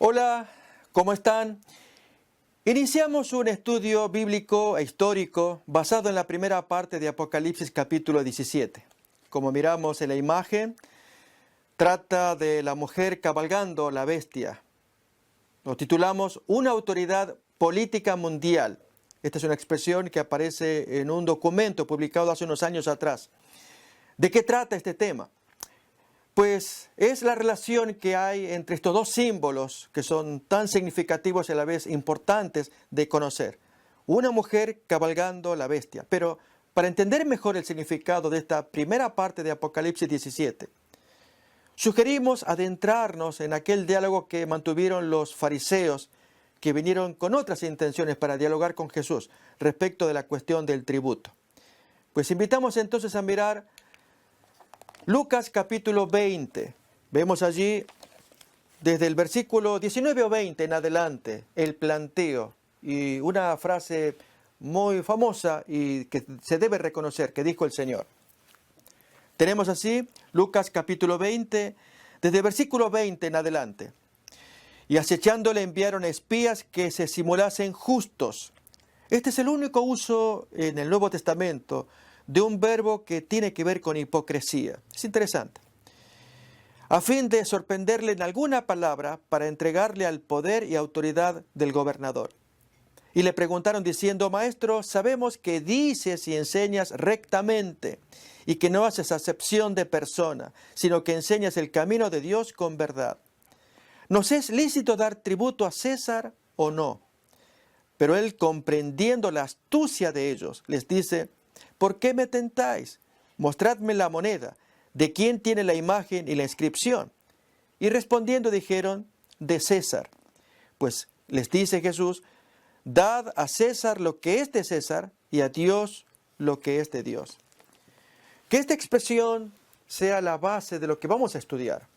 Hola, ¿cómo están? Iniciamos un estudio bíblico e histórico basado en la primera parte de Apocalipsis capítulo 17. Como miramos en la imagen, trata de la mujer cabalgando la bestia. Lo titulamos Una autoridad política mundial. Esta es una expresión que aparece en un documento publicado hace unos años atrás. ¿De qué trata este tema? Pues es la relación que hay entre estos dos símbolos que son tan significativos y a la vez importantes de conocer. Una mujer cabalgando la bestia. Pero para entender mejor el significado de esta primera parte de Apocalipsis 17, sugerimos adentrarnos en aquel diálogo que mantuvieron los fariseos que vinieron con otras intenciones para dialogar con Jesús respecto de la cuestión del tributo. Pues invitamos entonces a mirar Lucas capítulo 20, vemos allí desde el versículo 19 o 20 en adelante el planteo y una frase muy famosa y que se debe reconocer que dijo el Señor. Tenemos así Lucas capítulo 20, desde el versículo 20 en adelante. Y acechándole enviaron espías que se simulasen justos. Este es el único uso en el Nuevo Testamento de un verbo que tiene que ver con hipocresía. Es interesante. A fin de sorprenderle en alguna palabra para entregarle al poder y autoridad del gobernador. Y le preguntaron diciendo: Maestro, sabemos que dices y enseñas rectamente y que no haces acepción de persona, sino que enseñas el camino de Dios con verdad. ¿Nos es lícito dar tributo a César o no? Pero él, comprendiendo la astucia de ellos, les dice: ¿por qué me tentáis? Mostradme la moneda. ¿De quién tiene la imagen y la inscripción? Y respondiendo dijeron: de César. Pues les dice Jesús: dad a César lo que es de César y a Dios lo que es de Dios. Que esta expresión sea la base de lo que vamos a estudiar.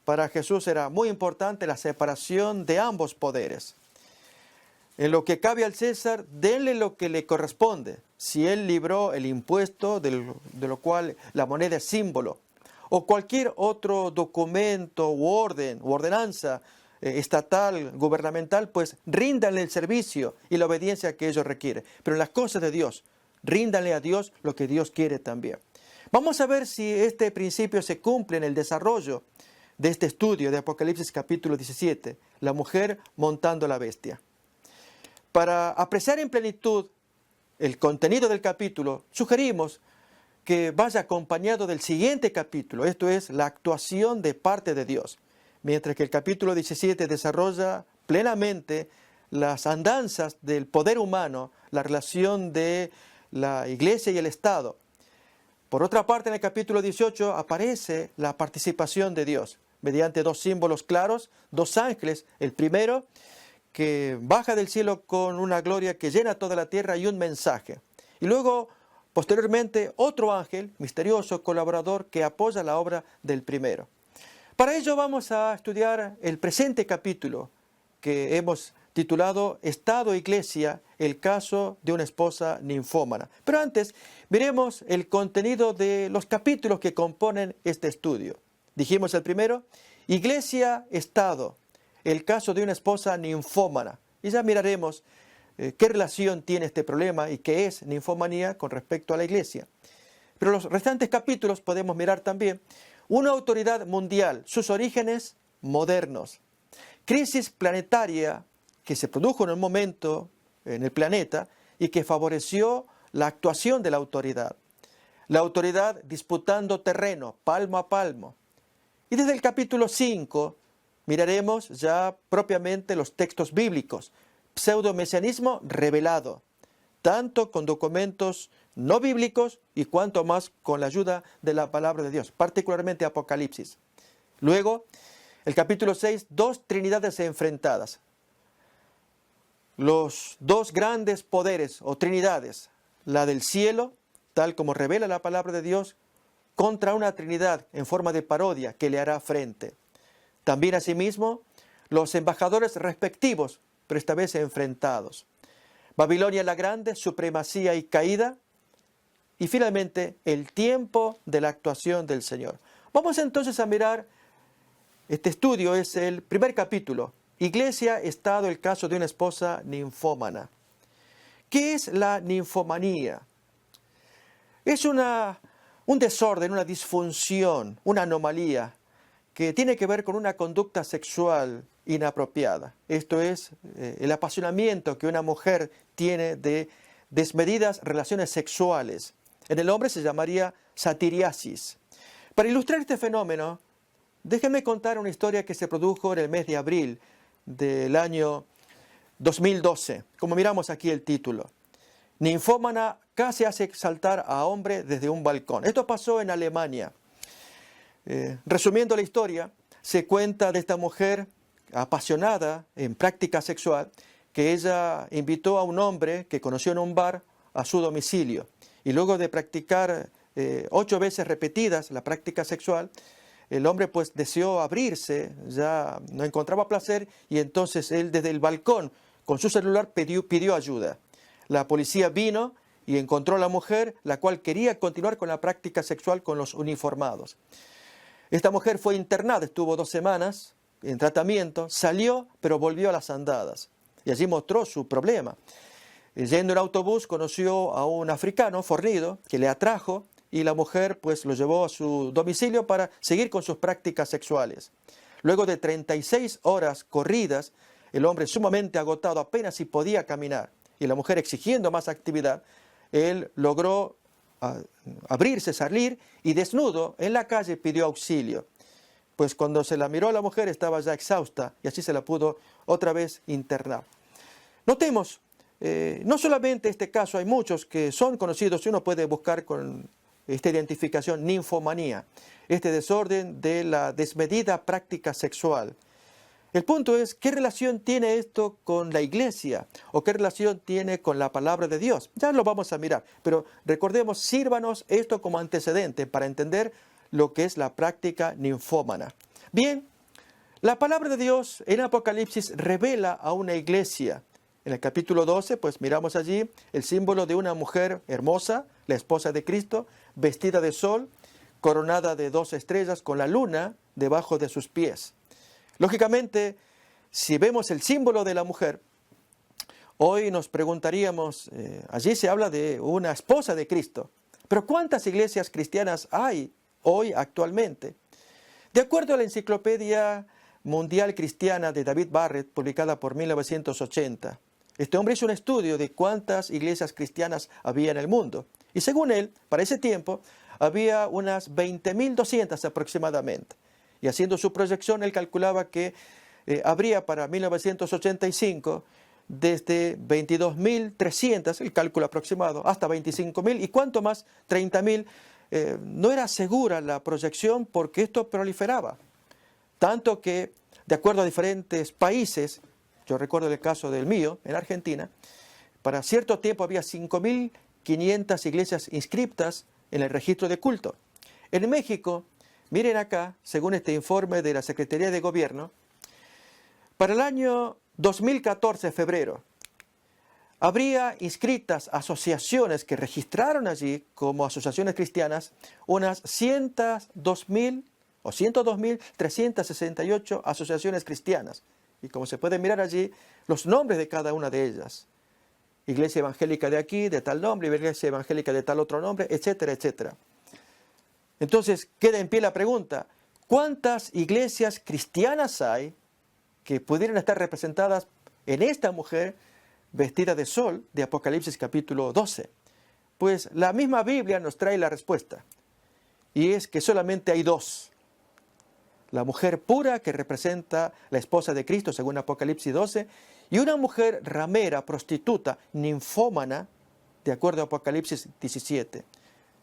Para Jesús era muy importante la separación de ambos poderes. En lo que cabe al César, denle lo que le corresponde. Si él libró el impuesto, de lo cual la moneda es símbolo, o cualquier otro documento u orden, u ordenanza estatal, gubernamental, pues ríndanle el servicio y la obediencia que ellos requieren. Pero en las cosas de Dios, ríndanle a Dios lo que Dios quiere también. Vamos a ver si este principio se cumple en el desarrollo de este estudio de Apocalipsis capítulo 17, la mujer montando la bestia. Para apreciar en plenitud el contenido del capítulo, sugerimos que vaya acompañado del siguiente capítulo, esto es, la actuación de parte de Dios. Mientras que el capítulo 17 desarrolla plenamente las andanzas del poder humano, la relación de la iglesia y el Estado. Por otra parte, en el capítulo 18 aparece la participación de Dios, mediante dos símbolos claros, dos ángeles, el primero que baja del cielo con una gloria que llena toda la tierra y un mensaje. Y luego, posteriormente, otro ángel misterioso, colaborador, que apoya la obra del primero. Para ello vamos a estudiar el presente capítulo que hemos titulado Estado e Iglesia, el caso de una esposa ninfómana. Pero antes, miremos el contenido de los capítulos que componen este estudio. Dijimos el primero, Iglesia, Estado, el caso de una esposa ninfómana. Y ya miraremos qué relación tiene este problema y qué es ninfomanía con respecto a la iglesia. Pero los restantes capítulos podemos mirar también una autoridad mundial, sus orígenes modernos. Crisis planetaria que se produjo en un momento en el planeta y que favoreció la actuación de la autoridad. La autoridad disputando terreno, palmo a palmo. Y desde el capítulo 5 miraremos ya propiamente los textos bíblicos, pseudo-mesianismo revelado, tanto con documentos no bíblicos y cuanto más con la ayuda de la palabra de Dios, particularmente Apocalipsis. Luego, el capítulo 6, dos trinidades enfrentadas. Los dos grandes poderes o trinidades, la del cielo, tal como revela la palabra de Dios, contra una trinidad en forma de parodia que le hará frente. También asimismo los embajadores respectivos, pero esta vez enfrentados. Babilonia la Grande, supremacía y caída. Y finalmente el tiempo de la actuación del Señor. Vamos entonces a mirar, este estudio es el primer capítulo, iglesia está el caso de una esposa ninfómana. ¿Qué es la ninfomanía? Es un desorden, una disfunción, una anomalía que tiene que ver con una conducta sexual inapropiada. Esto es el apasionamiento que una mujer tiene de desmedidas relaciones sexuales. En el hombre se llamaría satiriasis. Para ilustrar este fenómeno, déjenme contar una historia que se produjo en el mes de abril del año 2012. Como miramos aquí el título. Ninfómana casi hace saltar a hombre desde un balcón. Esto pasó en Alemania. Resumiendo la historia, se cuenta de esta mujer apasionada en práctica sexual, que ella invitó a un hombre que conoció en un bar a su domicilio. Y luego de practicar 8 veces repetidas la práctica sexual, el hombre pues deseó abrirse, ya no encontraba placer, y entonces él desde el balcón con su celular pidió ayuda. La policía vino y encontró a la mujer, la cual quería continuar con la práctica sexual con los uniformados. Esta mujer fue internada, estuvo 2 semanas en tratamiento, salió, pero volvió a las andadas. Y allí mostró su problema. Yendo en autobús, conoció a un africano fornido que le atrajo y la mujer pues lo llevó a su domicilio para seguir con sus prácticas sexuales. Luego de 36 horas corridas, el hombre sumamente agotado apenas si podía caminar y la mujer exigiendo más actividad, él logró abrirse, salir y desnudo en la calle pidió auxilio. Pues cuando se la miró a la mujer estaba ya exhausta y así se la pudo otra vez internar. Notemos, no solamente este caso, hay muchos que son conocidos y uno puede buscar con esta identificación, ninfomanía, este desorden de la desmedida práctica sexual. El punto es, ¿qué relación tiene esto con la iglesia? ¿O qué relación tiene con la palabra de Dios? Ya lo vamos a mirar, pero recordemos, sírvanos esto como antecedente para entender lo que es la práctica ninfómana. Bien, la palabra de Dios en Apocalipsis revela a una iglesia. En el capítulo 12, pues miramos allí el símbolo de una mujer hermosa, la esposa de Cristo, vestida de sol, coronada de 2 estrellas, con la luna debajo de sus pies. Lógicamente, si vemos el símbolo de la mujer, hoy nos preguntaríamos, allí se habla de una esposa de Cristo, pero ¿cuántas iglesias cristianas hay hoy actualmente? De acuerdo a la Enciclopedia Mundial Cristiana de David Barrett, publicada por 1980, este hombre hizo un estudio de cuántas iglesias cristianas había en el mundo. Y según él, para ese tiempo, había unas 20.200 aproximadamente. Y haciendo su proyección, él calculaba que habría para 1985 desde 22.300, el cálculo aproximado, hasta 25.000 y cuánto más, 30.000. No era segura la proyección porque esto proliferaba. Tanto que, de acuerdo a diferentes países, yo recuerdo el caso del mío, en Argentina, para cierto tiempo había 5.500 iglesias inscriptas en el registro de culto. En México, miren acá, según este informe de la Secretaría de Gobierno, para el año 2014, febrero, habría inscritas asociaciones que registraron allí como asociaciones cristianas unas 102.368 asociaciones cristianas. Y como se puede mirar allí, los nombres de cada una de ellas. Iglesia evangélica de aquí, de tal nombre, iglesia evangélica de tal otro nombre, etcétera, etcétera. Entonces queda en pie la pregunta, ¿cuántas iglesias cristianas hay que pudieran estar representadas en esta mujer vestida de sol de Apocalipsis capítulo 12? Pues la misma Biblia nos trae la respuesta, y es que solamente hay 2. La mujer pura, que representa la esposa de Cristo, según Apocalipsis 12, y una mujer ramera, prostituta, ninfómana, de acuerdo a Apocalipsis 17.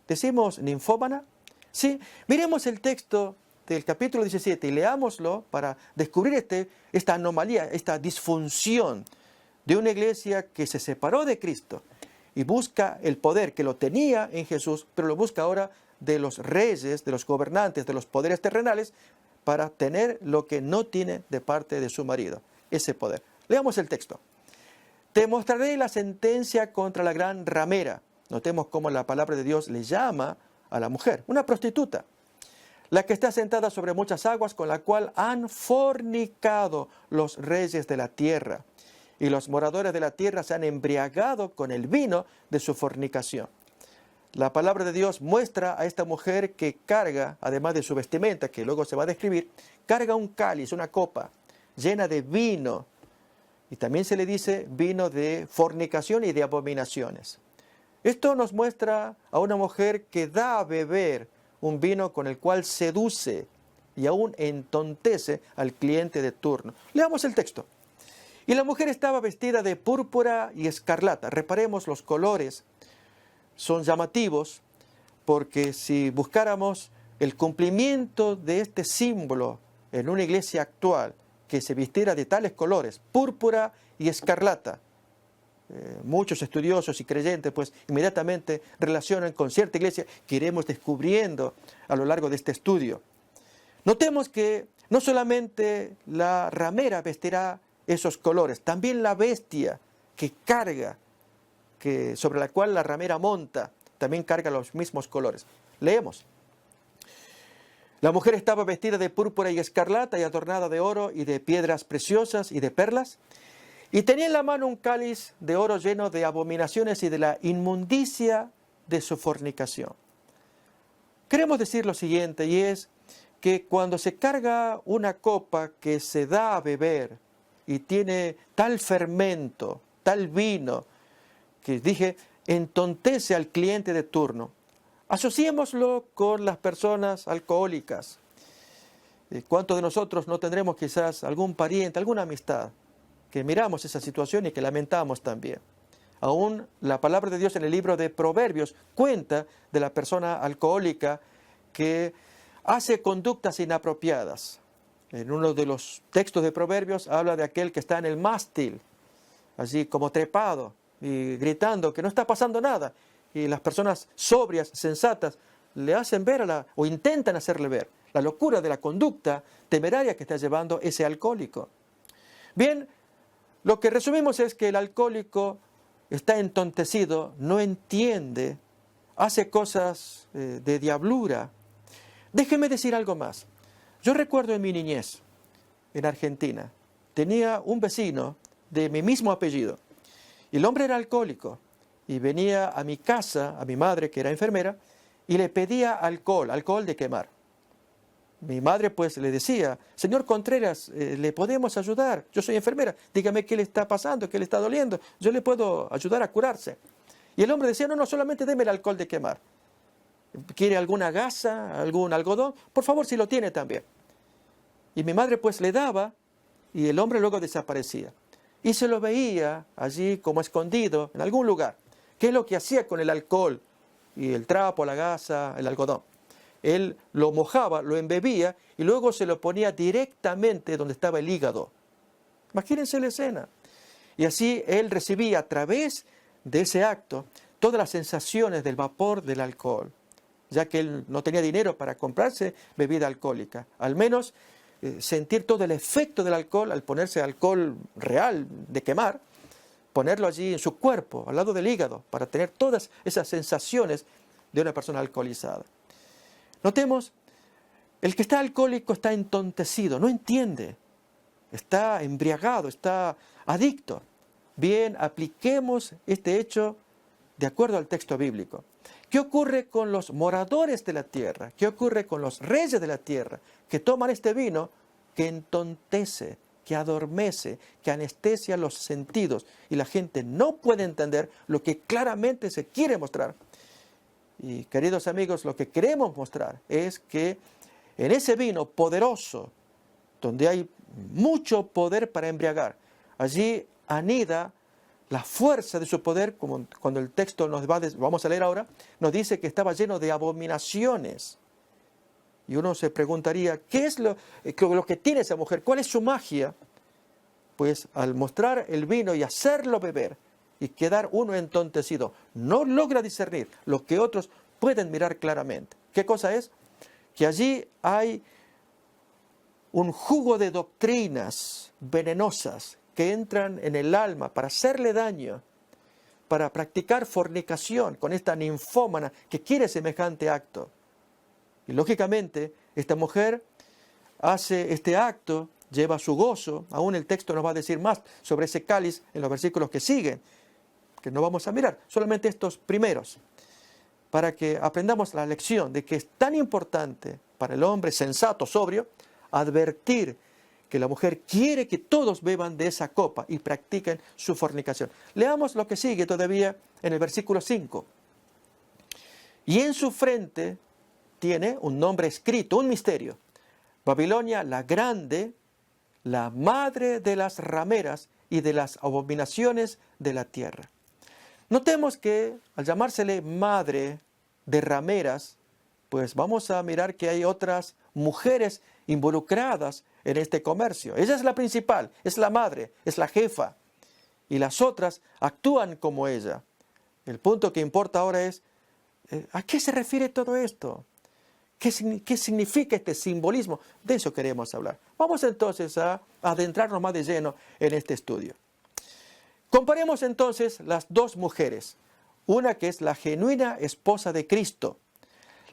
¿Decimos ninfómana? Sí, miremos el texto del capítulo 17 y leámoslo para descubrir esta anomalía, esta disfunción de una iglesia que se separó de Cristo y busca el poder que lo tenía en Jesús, pero lo busca ahora de los reyes, de los gobernantes, de los poderes terrenales, para tener lo que no tiene de parte de su marido, ese poder. Leamos el texto. Te mostraré la sentencia contra la gran ramera. Notemos cómo la palabra de Dios le llama a la mujer, una prostituta. la que está sentada sobre muchas aguas, con la cual han fornicado los reyes de la tierra, y los moradores de la tierra se han embriagado con el vino de su fornicación. La palabra de Dios muestra a esta mujer que carga, además de su vestimenta, que luego se va a describir, carga un cáliz, una copa llena de vino. Y también se le dice vino de fornicación y de abominaciones. Esto nos muestra a una mujer que da a beber un vino con el cual seduce y aún entontece al cliente de turno. Leamos el texto. Y la mujer estaba vestida de púrpura y escarlata. Reparemos los colores. Son llamativos porque si buscáramos el cumplimiento de este símbolo en una iglesia actual, que se vistiera de tales colores, púrpura y escarlata, muchos estudiosos y creyentes pues inmediatamente relacionan con cierta iglesia que iremos descubriendo a lo largo de este estudio. Notemos que no solamente la ramera vestirá esos colores, también la bestia que carga, sobre la cual la ramera monta, también carga los mismos colores. Leemos. La mujer estaba vestida de púrpura y escarlata y adornada de oro y de piedras preciosas y de perlas, y tenía en la mano un cáliz de oro lleno de abominaciones y de la inmundicia de su fornicación. Queremos decir lo siguiente, y es que cuando se carga una copa que se da a beber y tiene tal fermento, tal vino, que dije, entontece al cliente de turno, asociémoslo con las personas alcohólicas. ¿Cuántos de nosotros no tendremos quizás algún pariente, alguna amistad, que miramos esa situación y que lamentamos también? Aún la palabra de Dios en el libro de Proverbios cuenta de la persona alcohólica que hace conductas inapropiadas. En uno de los textos de Proverbios habla de aquel que está en el mástil, así como trepado y gritando que no está pasando nada. Y las personas sobrias, sensatas, le hacen ver o intentan hacerle ver la locura de la conducta temeraria que está llevando ese alcohólico. Bien, lo que resumimos es que el alcohólico está entontecido, no entiende, hace cosas de diablura. Déjeme decir algo más. Yo recuerdo en mi niñez, en Argentina, tenía un vecino de mi mismo apellido. Y el hombre era alcohólico y venía a mi casa, a mi madre que era enfermera, y le pedía alcohol de quemar. Mi madre pues le decía, señor Contreras, ¿le podemos ayudar? Yo soy enfermera, dígame qué le está pasando, qué le está doliendo, yo le puedo ayudar a curarse. Y el hombre decía, no, solamente deme el alcohol de quemar. ¿Quiere alguna gasa, algún algodón? Por favor, si lo tiene también. Y mi madre pues le daba y el hombre luego desaparecía. Y se lo veía allí como escondido en algún lugar. ¿Qué es lo que hacía con el alcohol y el trapo, la gasa, el algodón? Él lo mojaba, lo embebía y luego se lo ponía directamente donde estaba el hígado. Imagínense la escena. Y así él recibía a través de ese acto todas las sensaciones del vapor del alcohol, ya que él no tenía dinero para comprarse bebida alcohólica. Al menos sentir todo el efecto del alcohol al ponerse alcohol real de quemar, ponerlo allí en su cuerpo, al lado del hígado, para tener todas esas sensaciones de una persona alcoholizada. Notemos, el que está alcohólico está entontecido, no entiende, está embriagado, está adicto. Bien, apliquemos este hecho de acuerdo al texto bíblico. ¿Qué ocurre con los moradores de la tierra? ¿Qué ocurre con los reyes de la tierra que toman este vino que entontece, que adormece, que anestesia los sentidos y la gente no puede entender lo que claramente se quiere mostrar? Y queridos amigos, lo que queremos mostrar es que en ese vino poderoso, donde hay mucho poder para embriagar, allí anida la fuerza de su poder, como cuando el texto vamos a leer ahora, nos dice que estaba lleno de abominaciones. Y uno se preguntaría, ¿qué es lo que tiene esa mujer? ¿Cuál es su magia? Pues al mostrar el vino y hacerlo beber y quedar uno entontecido, no logra discernir lo que otros pueden mirar claramente. ¿Qué cosa es? Que allí hay un jugo de doctrinas venenosas que entran en el alma para hacerle daño, para practicar fornicación con esta ninfómana que quiere semejante acto. Y lógicamente, esta mujer hace este acto, lleva su gozo. Aún el texto nos va a decir más sobre ese cáliz en los versículos que siguen, que no vamos a mirar, solamente estos primeros, para que aprendamos la lección de que es tan importante para el hombre sensato, sobrio, advertir que la mujer quiere que todos beban de esa copa y practiquen su fornicación. Leamos lo que sigue todavía en el versículo 5. Y en su frente tiene un nombre escrito, un misterio. Babilonia la grande, la madre de las rameras y de las abominaciones de la tierra. Notemos que al llamársele madre de rameras, pues vamos a mirar que hay otras mujeres involucradas en este comercio. Ella es la principal, es la madre, es la jefa. Y las otras actúan como ella. El punto que importa ahora es, ¿a qué se refiere todo esto? ¿Qué significa este simbolismo? De eso queremos hablar. Vamos entonces a adentrarnos más de lleno en este estudio. Comparemos entonces las dos mujeres. Una que es la genuina esposa de Cristo.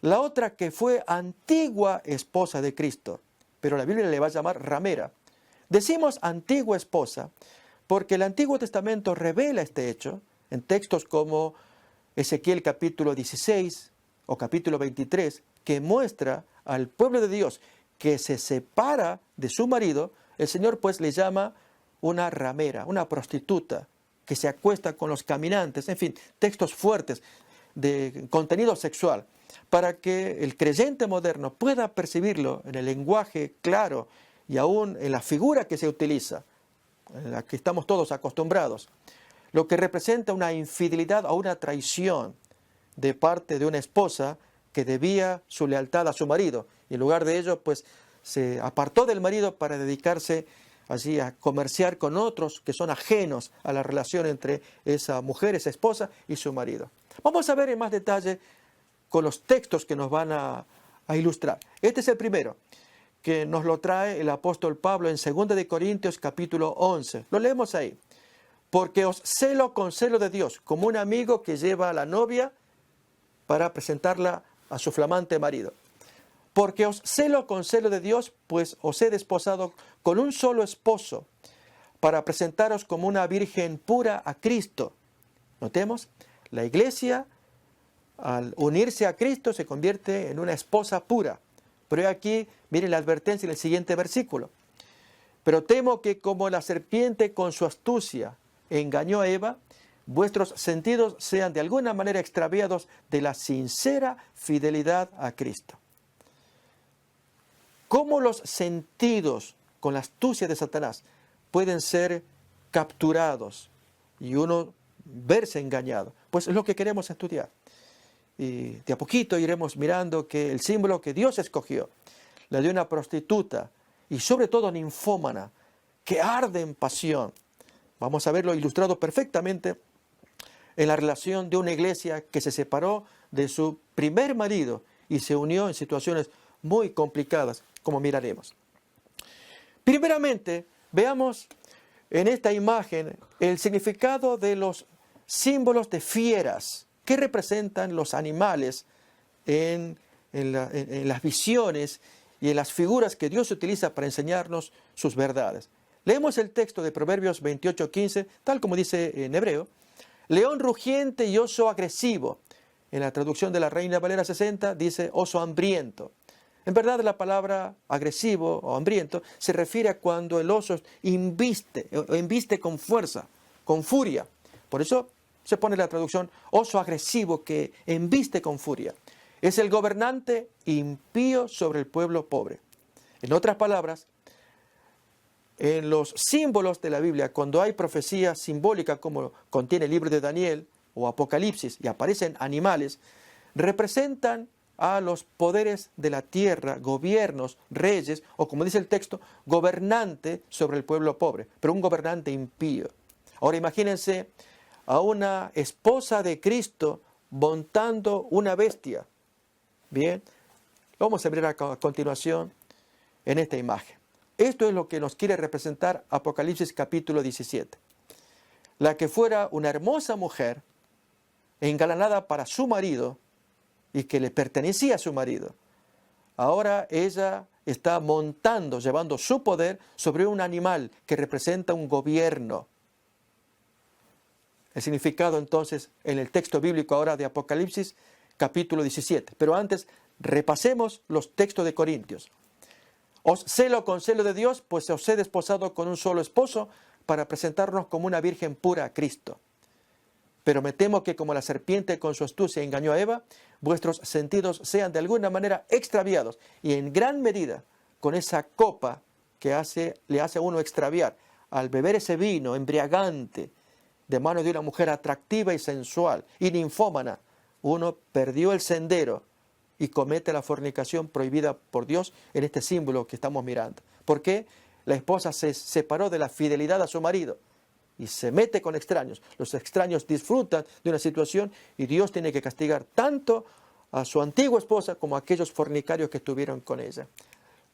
La otra que fue antigua esposa de Cristo. Pero la Biblia le va a llamar ramera. Decimos antigua esposa porque el Antiguo Testamento revela este hecho en textos como Ezequiel capítulo 16 o capítulo 23, que muestra al pueblo de Dios que se separa de su marido. El Señor pues le llama una ramera, una prostituta, que se acuesta con los caminantes, en fin, textos fuertes de contenido sexual, para que el creyente moderno pueda percibirlo en el lenguaje claro y aún en la figura que se utiliza, en la que estamos todos acostumbrados, lo que representa una infidelidad o una traición de parte de una esposa que debía su lealtad a su marido, y en lugar de ello, pues, se apartó del marido para dedicarse allí a comerciar con otros que son ajenos a la relación entre esa mujer, esa esposa y su marido. Vamos a ver en más detalle con los textos que nos van a ilustrar. Este es el primero, que nos lo trae el apóstol Pablo en 2 de Corintios capítulo 11. Lo leemos ahí. Porque os celo con celo de Dios, como un amigo que lleva a la novia para presentarla a su flamante marido. Porque os celo con celo de Dios, pues os he desposado con un solo esposo, para presentaros como una virgen pura a Cristo. Notemos, la iglesia, al unirse a Cristo, se convierte en una esposa pura. Pero aquí, miren la advertencia en el siguiente versículo. Pero temo que como la serpiente con su astucia engañó a Eva, vuestros sentidos sean de alguna manera extraviados de la sincera fidelidad a Cristo. ¿Cómo los sentidos con la astucia de Satanás pueden ser capturados y uno verse engañado? Pues es lo que queremos estudiar. Y de a poquito iremos mirando que el símbolo que Dios escogió, la de una prostituta y sobre todo ninfómana, que arde en pasión, vamos a verlo ilustrado perfectamente en la relación de una iglesia que se separó de su primer marido y se unió en situaciones muy complicadas, como miraremos. Primeramente, veamos en esta imagen el significado de los símbolos de fieras que representan los animales en las visiones y en las figuras que Dios utiliza para enseñarnos sus verdades. Leemos el texto de Proverbios 28:15, tal como dice en hebreo: león rugiente y oso agresivo. En la traducción de la Reina Valera 60 dice oso hambriento. En verdad, la palabra agresivo o hambriento se refiere a cuando el oso embiste con fuerza, con furia. Por eso se pone la traducción oso agresivo que embiste con furia. Es el gobernante impío sobre el pueblo pobre. En otras palabras, en los símbolos de la Biblia, cuando hay profecía simbólica como contiene el libro de Daniel o Apocalipsis y aparecen animales, representan a los poderes de la tierra, gobiernos, reyes, o como dice el texto, gobernante sobre el pueblo pobre, pero un gobernante impío. Ahora imagínense a una esposa de Cristo montando una bestia. Bien, vamos a ver a continuación en esta imagen. Esto es lo que nos quiere representar Apocalipsis capítulo 17. La que fuera una hermosa mujer, engalanada para su marido, y que le pertenecía a su marido, ahora ella está montando, llevando su poder sobre un animal que representa un gobierno. El significado entonces en el texto bíblico ahora de Apocalipsis capítulo 17. Pero antes repasemos los textos de Corintios. Os celo con celo de Dios, pues os he desposado con un solo esposo para presentarnos como una virgen pura a Cristo. Pero me temo que como la serpiente con su astucia engañó a Eva, vuestros sentidos sean de alguna manera extraviados y en gran medida con esa copa que le hace a uno extraviar al beber ese vino embriagante de manos de una mujer atractiva y sensual y ninfómana, uno perdió el sendero y comete la fornicación prohibida por Dios en este símbolo que estamos mirando. ¿Por qué? La esposa se separó de la fidelidad a su marido y se mete con extraños. Los extraños disfrutan de una situación y Dios tiene que castigar tanto a su antigua esposa como a aquellos fornicarios que estuvieron con ella.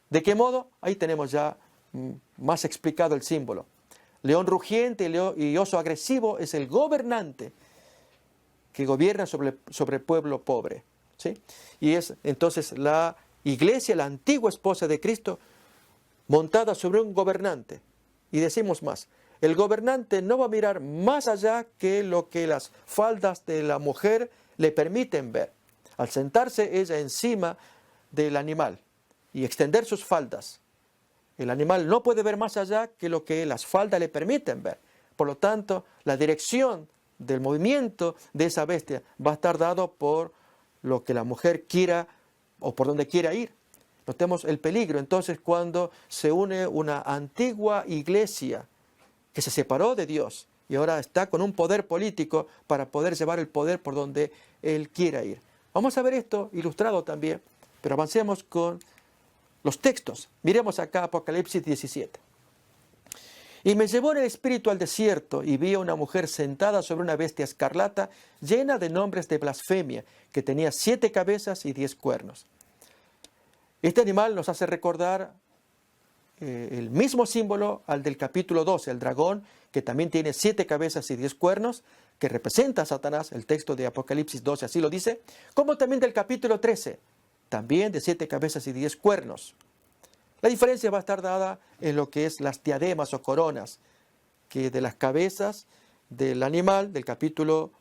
¿De qué modo? Ahí tenemos ya más explicado el símbolo. León rugiente y oso agresivo es el gobernante que gobierna sobre el pueblo pobre, ¿sí? Y es entonces la iglesia, la antigua esposa de Cristo, montada sobre un gobernante. Y decimos más, el gobernante no va a mirar más allá que lo que las faldas de la mujer le permiten ver. Al sentarse ella encima del animal y extender sus faldas, el animal no puede ver más allá que lo que las faldas le permiten ver. Por lo tanto, la dirección del movimiento de esa bestia va a estar dado por lo que la mujer quiera o por donde quiera ir. Notemos el peligro entonces cuando se une una antigua iglesia que se separó de Dios y ahora está con un poder político para poder llevar el poder por donde él quiera ir. Vamos a ver esto ilustrado también, pero avancemos con los textos. Miremos acá Apocalipsis 17. Y me llevó en el espíritu al desierto y vi a una mujer sentada sobre una bestia escarlata llena de nombres de blasfemia, que tenía 7 cabezas y 10 cuernos. Este animal nos hace recordar el mismo símbolo al del capítulo 12, el dragón, que también tiene 7 cabezas y 10 cuernos, que representa a Satanás, el texto de Apocalipsis 12 así lo dice, como también del capítulo 13, también de 7 cabezas y 10 cuernos. La diferencia va a estar dada en lo que es las diademas o coronas, que de las cabezas del animal del capítulo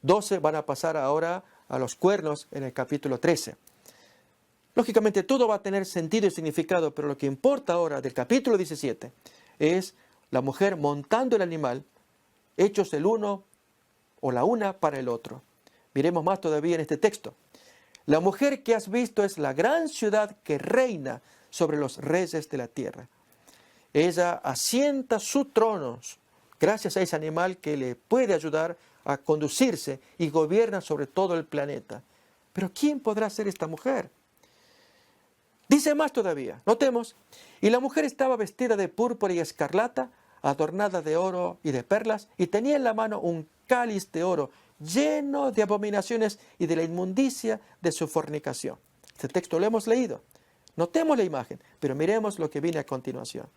12 van a pasar ahora a los cuernos en el capítulo 13. Lógicamente todo va a tener sentido y significado, pero lo que importa ahora del capítulo 17 es la mujer montando el animal, hechos el uno o la una para el otro. Miremos más todavía en este texto. La mujer que has visto es la gran ciudad que reina sobre los reyes de la tierra. Ella asienta su trono gracias a ese animal que le puede ayudar a conducirse y gobierna sobre todo el planeta. Pero ¿quién podrá ser esta mujer? Dice más todavía, notemos, y la mujer estaba vestida de púrpura y escarlata, adornada de oro y de perlas, y tenía en la mano un cáliz de oro lleno de abominaciones y de la inmundicia de su fornicación. Este texto lo hemos leído. Notemos la imagen, pero miremos lo que viene a continuación.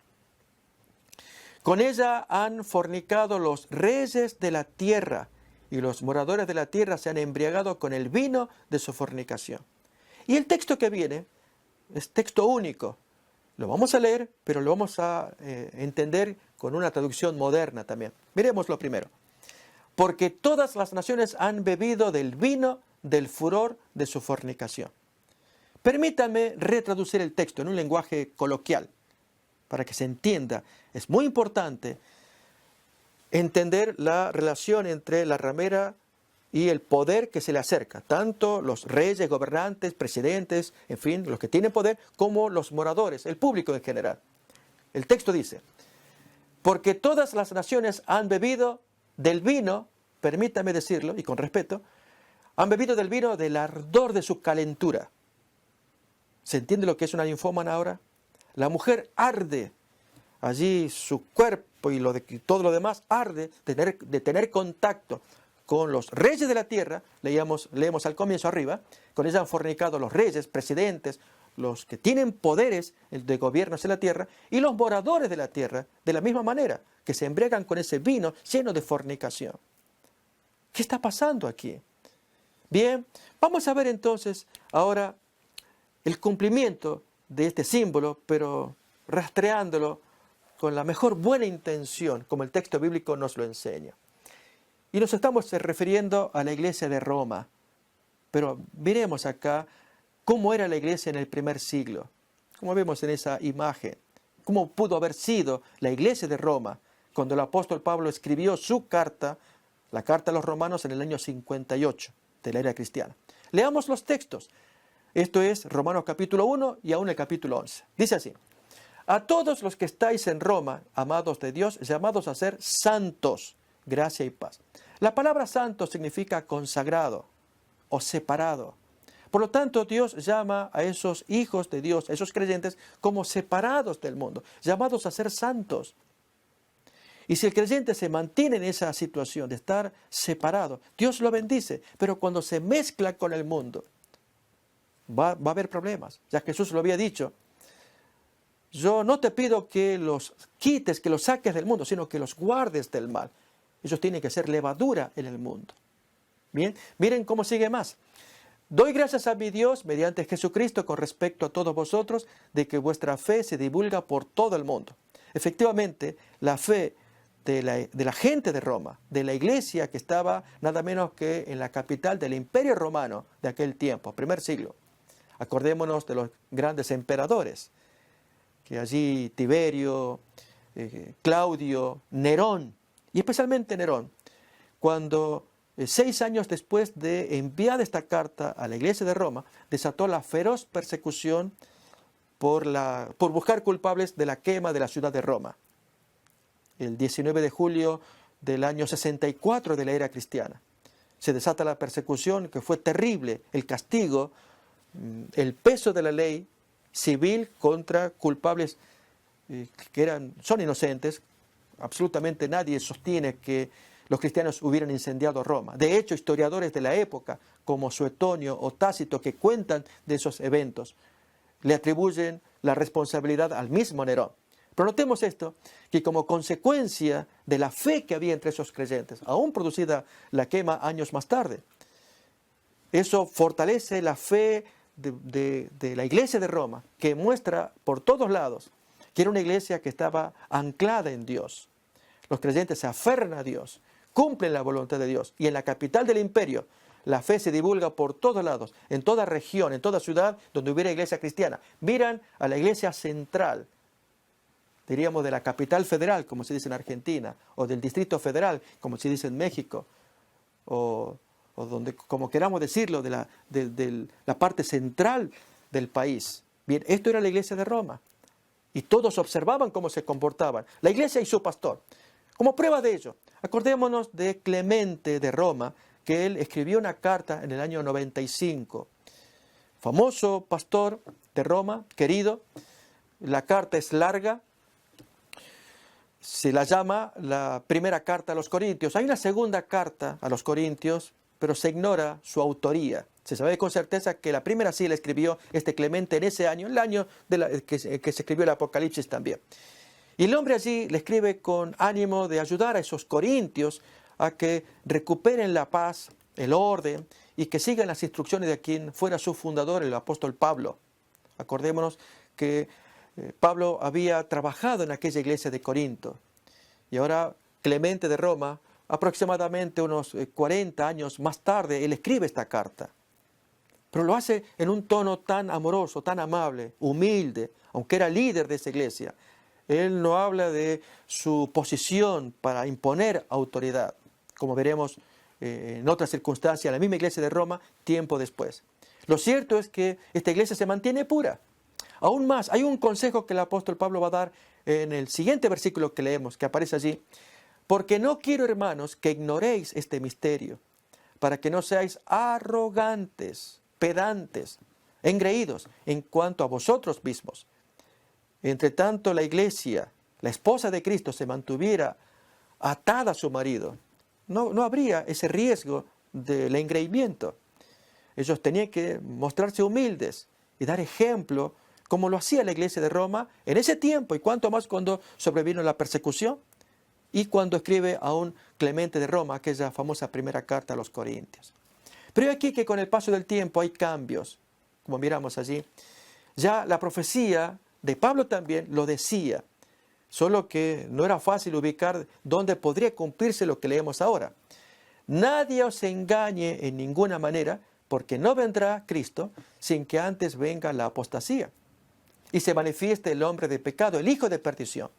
Con ella han fornicado los reyes de la tierra, y los moradores de la tierra se han embriagado con el vino de su fornicación. Y el texto que viene es texto único. Lo vamos a leer, pero lo vamos a entender con una traducción moderna también. Miremos lo primero. Porque todas las naciones han bebido del vino del furor de su fornicación. Permítanme retraducir el texto en un lenguaje coloquial para que se entienda. Es muy importante entender la relación entre la ramera y el poder que se le acerca. Tanto los reyes, gobernantes, presidentes, en fin, los que tienen poder, como los moradores, el público en general. El texto dice, porque todas las naciones han bebido del vino, permítame decirlo, y con respeto, han bebido del vino del ardor de su calentura. ¿Se entiende lo que es una ninfómana ahora? La mujer arde, allí su cuerpo y todo lo demás arde de tener contacto con los reyes de la tierra. Leemos al comienzo arriba, con ella han fornicado los reyes, presidentes, los que tienen poderes de gobierno en la tierra, y los moradores de la tierra, de la misma manera, que se embriagan con ese vino lleno de fornicación. ¿Qué está pasando aquí? Bien, vamos a ver entonces ahora el cumplimiento de este símbolo, pero rastreándolo con la mejor buena intención, como el texto bíblico nos lo enseña. Y nos estamos refiriendo a la iglesia de Roma. Pero miremos acá cómo era la iglesia en el primer siglo. Como vemos en esa imagen. Cómo pudo haber sido la iglesia de Roma cuando el apóstol Pablo escribió su carta, la carta a los romanos, en el año 58 de la era cristiana. Leamos los textos. Esto es Romanos capítulo 1 y aún el capítulo 11. Dice así: a todos los que estáis en Roma, amados de Dios, llamados a ser santos, gracia y paz. La palabra santo significa consagrado o separado. Por lo tanto, Dios llama a esos hijos de Dios, a esos creyentes, como separados del mundo, llamados a ser santos. Y si el creyente se mantiene en esa situación de estar separado, Dios lo bendice. Pero cuando se mezcla con el mundo, va a haber problemas. Ya Jesús lo había dicho: yo no te pido que los quites, que los saques del mundo, sino que los guardes del mal. Ellos tienen que ser levadura en el mundo. Bien, miren cómo sigue más. Doy gracias a mi Dios mediante Jesucristo con respecto a todos vosotros, de que vuestra fe se divulga por todo el mundo. Efectivamente, la fe de la gente de Roma, de la iglesia que estaba nada menos que en la capital del Imperio Romano de aquel tiempo, primer siglo. Acordémonos de los grandes emperadores, que allí Tiberio, Claudio, Nerón, y especialmente Nerón, cuando 6 años después de enviar esta carta a la iglesia de Roma, desató la feroz persecución por buscar culpables de la quema de la ciudad de Roma. El 19 de julio del año 64 de la era cristiana. Se desata la persecución, que fue terrible, el castigo, el peso de la ley civil contra culpables que son inocentes. Absolutamente nadie sostiene que los cristianos hubieran incendiado Roma. De hecho, historiadores de la época, como Suetonio o Tácito, que cuentan de esos eventos, le atribuyen la responsabilidad al mismo Nerón. Pero notemos esto, que como consecuencia de la fe que había entre esos creyentes, aún producida la quema años más tarde, eso fortalece la fe de la iglesia de Roma, que muestra por todos lados que era una iglesia que estaba anclada en Dios. Los creyentes se aferran a Dios, cumplen la voluntad de Dios, y en la capital del imperio la fe se divulga por todos lados, en toda región, en toda ciudad donde hubiera iglesia cristiana. Miran a la iglesia central, diríamos de la capital federal, como se dice en Argentina, o del Distrito Federal, como se dice en México, o donde, como queramos decirlo, de la parte central del país. Bien, esto era la iglesia de Roma, y todos observaban cómo se comportaban, la iglesia y su pastor. Como prueba de ello, acordémonos de Clemente de Roma, que él escribió una carta en el año 95. Famoso pastor de Roma, querido. La carta es larga. Se la llama la primera carta a los Corintios. Hay una segunda carta a los Corintios, pero se ignora su autoría. Se sabe con certeza que la primera sí la escribió Clemente en ese año, el año que se escribió el Apocalipsis también. Y el hombre allí le escribe con ánimo de ayudar a esos corintios a que recuperen la paz, el orden, y que sigan las instrucciones de quien fuera su fundador, el apóstol Pablo. Acordémonos que Pablo había trabajado en aquella iglesia de Corinto. Y ahora Clemente de Roma, aproximadamente unos 40 años más tarde, él escribe esta carta. Pero lo hace en un tono tan amoroso, tan amable, humilde, aunque era líder de esa iglesia. Él no habla de su posición para imponer autoridad, como veremos en otras circunstancias, en la misma iglesia de Roma, tiempo después. Lo cierto es que esta iglesia se mantiene pura. Aún más, hay un consejo que el apóstol Pablo va a dar en el siguiente versículo que leemos, que aparece allí. Porque no quiero, hermanos, que ignoréis este misterio, para que no seáis arrogantes, pedantes, engreídos en cuanto a vosotros mismos. Entre tanto, la iglesia, la esposa de Cristo, se mantuviera atada a su marido, no habría ese riesgo del engreimiento. Ellos tenían que mostrarse humildes y dar ejemplo, como lo hacía la iglesia de Roma en ese tiempo, y cuanto más cuando sobrevino la persecución, y cuando escribe a un Clemente de Roma, aquella famosa primera carta a los Corintios. Pero aquí que con el paso del tiempo hay cambios, como miramos allí. Ya la profecía de Pablo también lo decía, solo que no era fácil ubicar dónde podría cumplirse lo que leemos ahora. Nadie os engañe en ninguna manera, porque no vendrá Cristo sin que antes venga la apostasía y se manifieste el hombre de pecado, el hijo de perdición,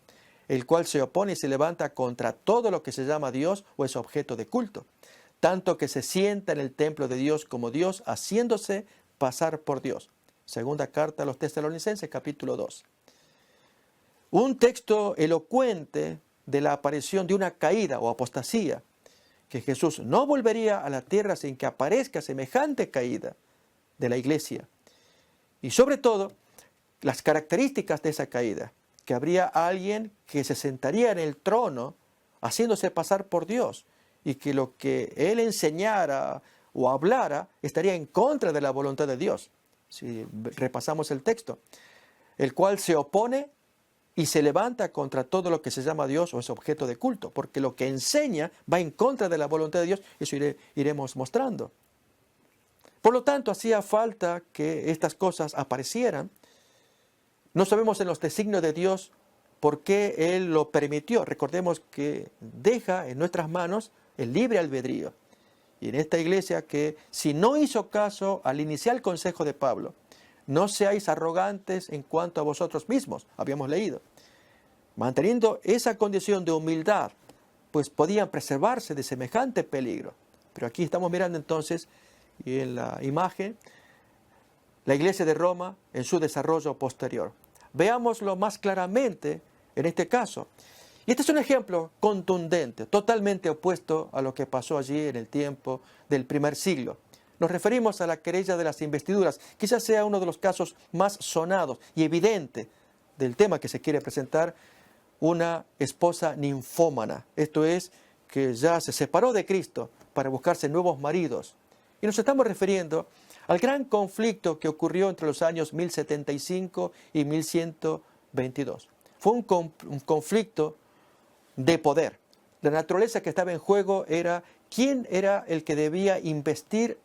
el cual se opone y se levanta contra todo lo que se llama Dios o es objeto de culto, tanto que se sienta en el templo de Dios como Dios, haciéndose pasar por Dios. Segunda carta a los Tesalonicenses, capítulo 2. Un texto elocuente de la aparición de una caída o apostasía, que Jesús no volvería a la tierra sin que aparezca semejante caída de la iglesia. Y sobre todo, las características de esa caída, que habría alguien que se sentaría en el trono haciéndose pasar por Dios y que lo que él enseñara o hablara estaría en contra de la voluntad de Dios. Si repasamos el texto, el cual se opone y se levanta contra todo lo que se llama Dios o es objeto de culto, porque lo que enseña va en contra de la voluntad de Dios, eso iremos mostrando. Por lo tanto, hacía falta que estas cosas aparecieran. No sabemos en los designios de Dios por qué Él lo permitió. Recordemos que deja en nuestras manos el libre albedrío. Y en esta iglesia que si no hizo caso al inicial consejo de Pablo, no seáis arrogantes en cuanto a vosotros mismos, habíamos leído. Manteniendo esa condición de humildad, pues podían preservarse de semejante peligro. Pero aquí estamos mirando entonces, y en la imagen, la iglesia de Roma en su desarrollo posterior. Veámoslo más claramente en este caso. Y este es un ejemplo contundente, totalmente opuesto a lo que pasó allí en el tiempo del primer siglo. Nos referimos a la querella de las investiduras. Quizás sea uno de los casos más sonados y evidente del tema que se quiere presentar, una esposa ninfómana. Esto es, que ya se separó de Cristo para buscarse nuevos maridos. Y nos estamos refiriendo al gran conflicto que ocurrió entre los años 1075 y 1122. Fue un conflicto de poder. La naturaleza que estaba en juego era quién era el que debía investir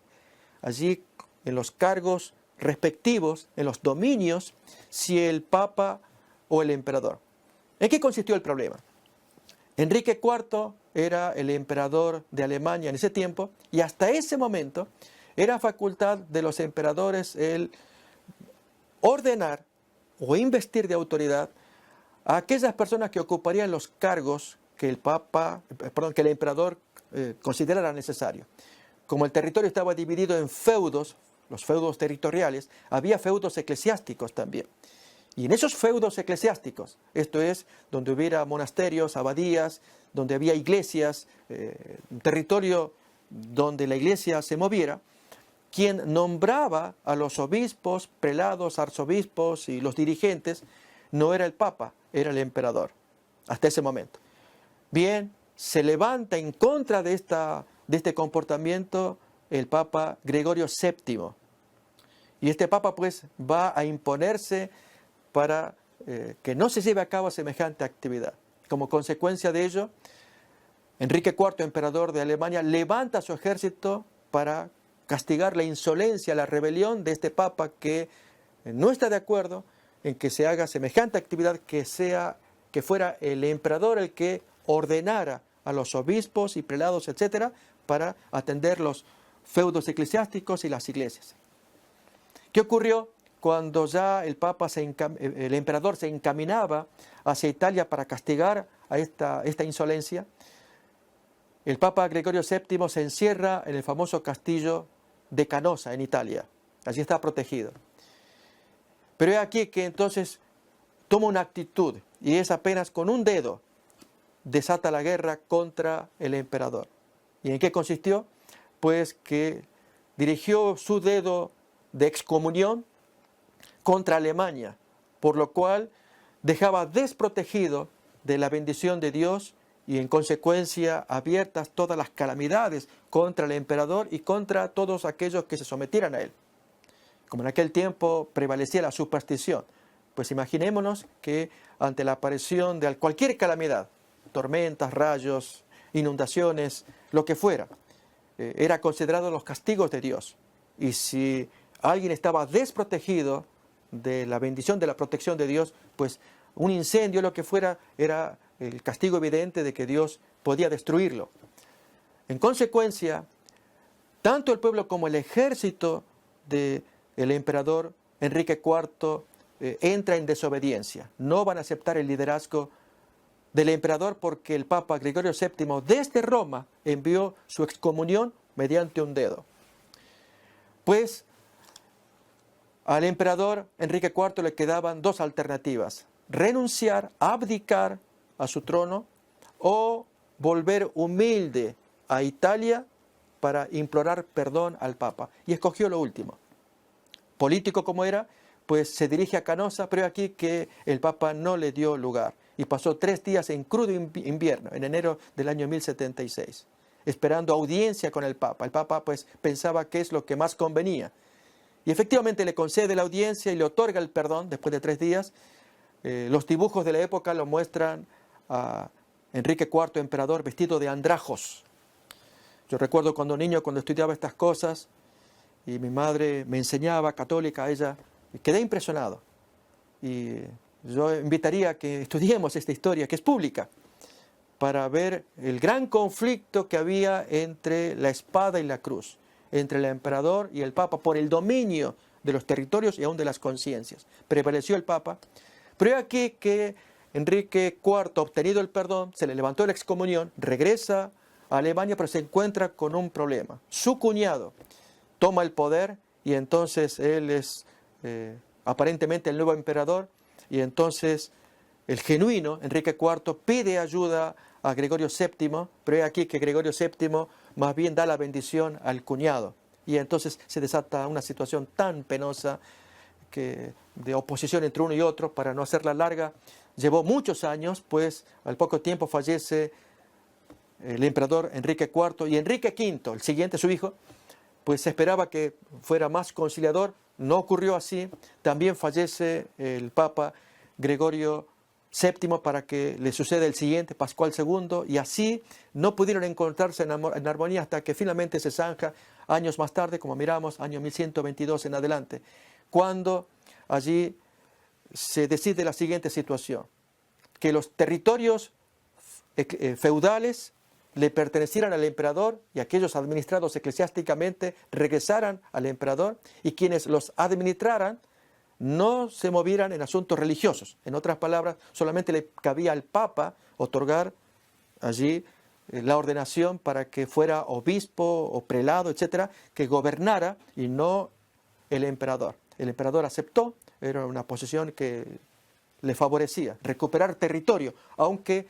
allí en los cargos respectivos, en los dominios, si el Papa o el emperador. ¿En qué consistió el problema? Enrique IV era el emperador de Alemania en ese tiempo y hasta ese momento era facultad de los emperadores el ordenar o investir de autoridad a aquellas personas que ocuparían los cargos que el emperador considerara necesario. Como el territorio estaba dividido en feudos, los feudos territoriales, había feudos eclesiásticos también. Y en esos feudos eclesiásticos, esto es, donde hubiera monasterios, abadías, donde había iglesias, un territorio donde la iglesia se moviera, quien nombraba a los obispos, prelados, arzobispos y los dirigentes, no era el Papa, era el emperador, hasta ese momento. Bien, se levanta en contra de este comportamiento el Papa Gregorio VII. Y este Papa pues va a imponerse para que no se lleve a cabo semejante actividad. Como consecuencia de ello, Enrique IV, emperador de Alemania, levanta su ejército para castigar la insolencia, la rebelión de este Papa que no está de acuerdo en que se haga semejante actividad, que fuera el emperador el que ordenara a los obispos y prelados, etcétera, para atender los feudos eclesiásticos y las iglesias. ¿Qué ocurrió cuando ya el emperador se encaminaba hacia Italia para castigar a esta insolencia? El Papa Gregorio VII se encierra en el famoso castillo de Canosa, en Italia. Allí está protegido. Pero es aquí que entonces toma una actitud, y es apenas con un dedo desata la guerra contra el emperador. ¿Y en qué consistió? Pues que dirigió su dedo de excomunión contra Alemania, por lo cual dejaba desprotegido de la bendición de Dios y en consecuencia abiertas todas las calamidades contra el emperador y contra todos aquellos que se sometieran a él. Como en aquel tiempo prevalecía la superstición, pues imaginémonos que ante la aparición de cualquier calamidad, tormentas, rayos, inundaciones, lo que fuera, era considerado los castigos de Dios. Y si alguien estaba desprotegido de la bendición, de la protección de Dios, pues un incendio, lo que fuera, era el castigo evidente de que Dios podía destruirlo. En consecuencia, tanto el pueblo como el ejército del emperador Enrique IV entra en desobediencia. No van a aceptar el liderazgo del emperador porque el Papa Gregorio VII desde Roma envió su excomunión mediante un dedo. Pues al emperador Enrique IV le quedaban dos alternativas: renunciar, abdicar a su trono o volver humilde a Italia para implorar perdón al Papa. Y escogió lo último. Político como era, pues se dirige a Canosa, pero aquí que el Papa no le dio lugar. Y pasó 3 días en crudo invierno, en enero del año 1076, esperando audiencia con el Papa. El Papa pues pensaba que es lo que más convenía. Y efectivamente le concede la audiencia y le otorga el perdón después de 3 días. Los dibujos de la época lo muestran a Enrique IV, emperador, vestido de andrajos. Yo recuerdo cuando niño, cuando estudiaba estas cosas, y mi madre me enseñaba, católica, a ella, y quedé impresionado. Y yo invitaría a que estudiemos esta historia, que es pública, para ver el gran conflicto que había entre la espada y la cruz, entre el emperador y el Papa, por el dominio de los territorios y aún de las conciencias. Prevaleció el Papa, pero es aquí que Enrique IV, obtenido el perdón, se le levantó la excomunión, regresa a Alemania, pero se encuentra con un problema. Su cuñado toma el poder y entonces él es aparentemente el nuevo emperador, y entonces el genuino Enrique IV pide ayuda a Gregorio VII, pero es aquí que Gregorio VII más bien da la bendición al cuñado. Y entonces se desata una situación tan penosa de oposición entre uno y otro. Para no hacerla larga, llevó muchos años, pues al poco tiempo fallece el emperador Enrique IV, y Enrique V, el siguiente, su hijo, pues se esperaba que fuera más conciliador. No ocurrió así. También fallece el Papa Gregorio VII para que le suceda el siguiente, Pascual II, y así no pudieron encontrarse en armonía hasta que finalmente se zanja años más tarde, como miramos, año 1122 en adelante, cuando allí se decide la siguiente situación: que los territorios feudales le pertenecieran al emperador y aquellos administrados eclesiásticamente regresaran al emperador, y quienes los administraran no se movieran en asuntos religiosos. En otras palabras, solamente le cabía al Papa otorgar allí la ordenación para que fuera obispo o prelado, etcétera, que gobernara, y no el emperador. El emperador aceptó, era una posición que le favorecía, recuperar territorio, aunque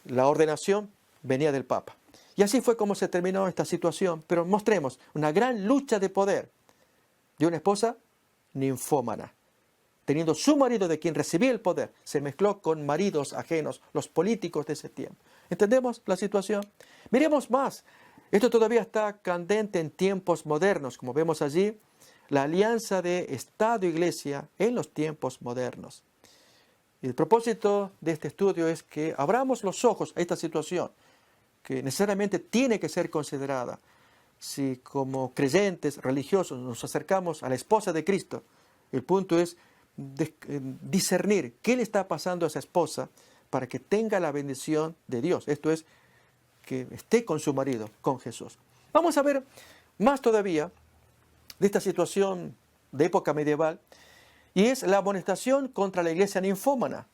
la ordenación venía del Papa. Y así fue como se terminó esta situación. Pero mostremos una gran lucha de poder de una esposa ninfómana, teniendo su marido, de quien recibía el poder, se mezcló con maridos ajenos, los políticos de ese tiempo. ¿Entendemos la situación? Miremos más. Esto todavía está candente en tiempos modernos, como vemos allí, la alianza de Estado-Iglesia en los tiempos modernos. Y el propósito de este estudio es que abramos los ojos a esta situación, que necesariamente tiene que ser considerada. Si como creyentes religiosos nos acercamos a la esposa de Cristo, el punto es discernir qué le está pasando a esa esposa para que tenga la bendición de Dios. Esto es, que esté con su marido, con Jesús. Vamos a ver más todavía de esta situación de época medieval, y es la amonestación contra la iglesia ninfómana.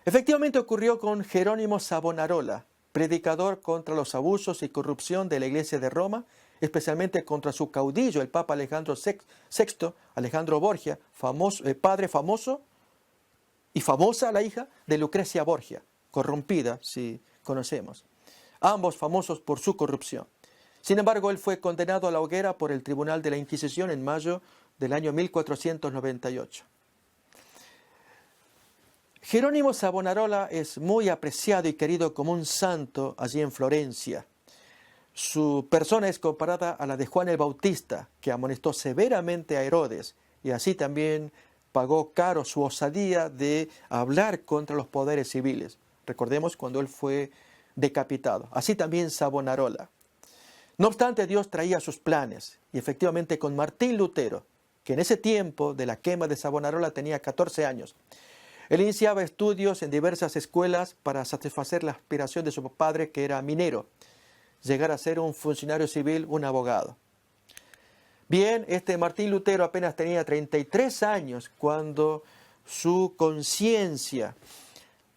Efectivamente ocurrió con Jerónimo Savonarola, predicador contra los abusos y corrupción de la iglesia de Roma, especialmente contra su caudillo, el Papa Alejandro VI, Alejandro Borgia, padre famoso y famosa la hija de Lucrecia Borgia, corrompida, si conocemos. Ambos famosos por su corrupción. Sin embargo, él fue condenado a la hoguera por el Tribunal de la Inquisición en mayo del año 1498. Jerónimo Savonarola es muy apreciado y querido como un santo allí en Florencia. Su persona es comparada a la de Juan el Bautista, que amonestó severamente a Herodes, y así también pagó caro su osadía de hablar contra los poderes civiles. Recordemos cuando él fue decapitado. Así también Savonarola. No obstante, Dios traía sus planes, y efectivamente con Martín Lutero, que en ese tiempo de la quema de Savonarola tenía 14 años. Él iniciaba estudios en diversas escuelas para satisfacer la aspiración de su padre, que era minero, llegar a ser un funcionario civil, un abogado. Bien, Martín Lutero apenas tenía 33 años cuando su conciencia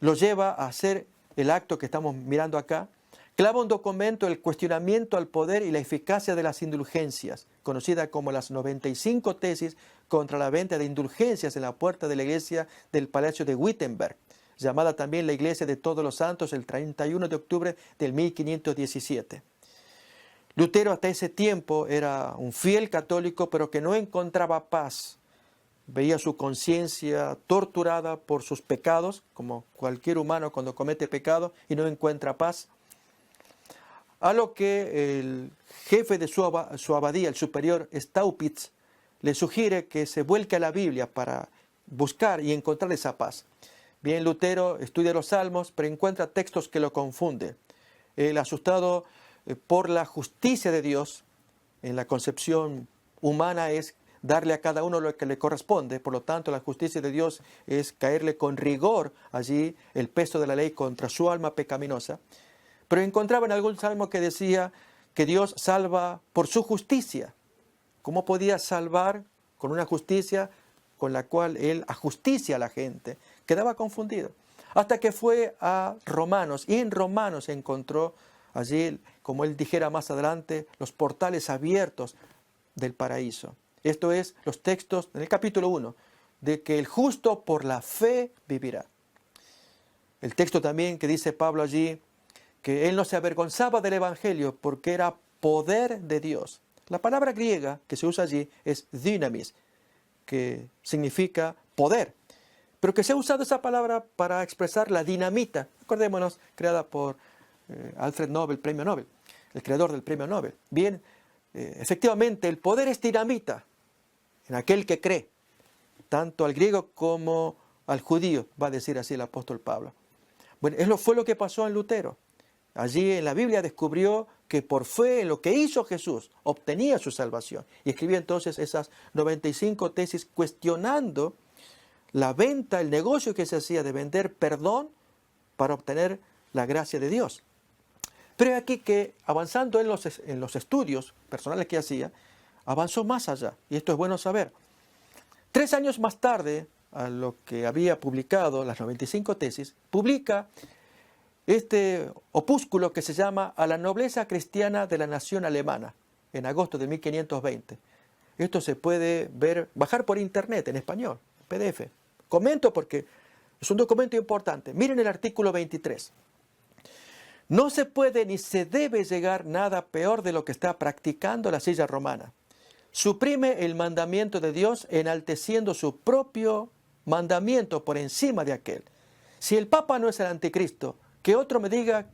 lo lleva a hacer el acto que estamos mirando acá. Clava un documento, el cuestionamiento al poder y la eficacia de las indulgencias, conocida como las 95 tesis contra la venta de indulgencias en la puerta de la iglesia del Palacio de Wittenberg, llamada también la Iglesia de Todos los Santos, el 31 de octubre del 1517. Lutero hasta ese tiempo era un fiel católico, pero que no encontraba paz. Veía su conciencia torturada por sus pecados, como cualquier humano cuando comete pecado y no encuentra paz. A lo que el jefe de su abadía, el superior Staupitz, le sugiere que se vuelque a la Biblia para buscar y encontrar esa paz. Bien, Lutero estudia los Salmos, pero encuentra textos que lo confunden. Él, asustado por la justicia de Dios, en la concepción humana es darle a cada uno lo que le corresponde. Por lo tanto, la justicia de Dios es caerle con rigor allí el peso de la ley contra su alma pecaminosa. Pero encontraba en algún salmo que decía que Dios salva por su justicia. ¿Cómo podía salvar con una justicia con la cual Él ajusticia a la gente? Quedaba confundido. Hasta que fue a Romanos, y en Romanos encontró allí, como él dijera más adelante, los portales abiertos del paraíso. Esto es, los textos en el capítulo 1, de que el justo por la fe vivirá. El texto también que dice Pablo allí, que él no se avergonzaba del Evangelio porque era poder de Dios. La palabra griega que se usa allí es dynamis, que significa poder, pero que se ha usado esa palabra para expresar la dinamita, acordémonos, creada por Alfred Nobel, premio Nobel, el creador del premio Nobel. Bien, efectivamente el poder es dinamita en aquel que cree, tanto al griego como al judío, va a decir así el apóstol Pablo. Bueno, eso fue lo que pasó en Lutero. Allí en la Biblia descubrió que por fe en lo que hizo Jesús obtenía su salvación. Y escribió entonces esas 95 tesis cuestionando la venta, el negocio que se hacía de vender perdón para obtener la gracia de Dios. Pero es aquí que avanzando en los estudios personales que hacía, avanzó más allá. Y esto es bueno saber. 3 años más tarde, a lo que había publicado las 95 tesis, publica este opúsculo que se llama A la nobleza cristiana de la nación alemana, en agosto de 1520. Esto se puede bajar por internet en español, PDF. Comento porque es un documento importante. Miren el artículo 23. No se puede ni se debe llegar nada peor de lo que está practicando la silla romana. Suprime el mandamiento de Dios enalteciendo su propio mandamiento por encima de aquel. Si el Papa no es el anticristo, que otro me diga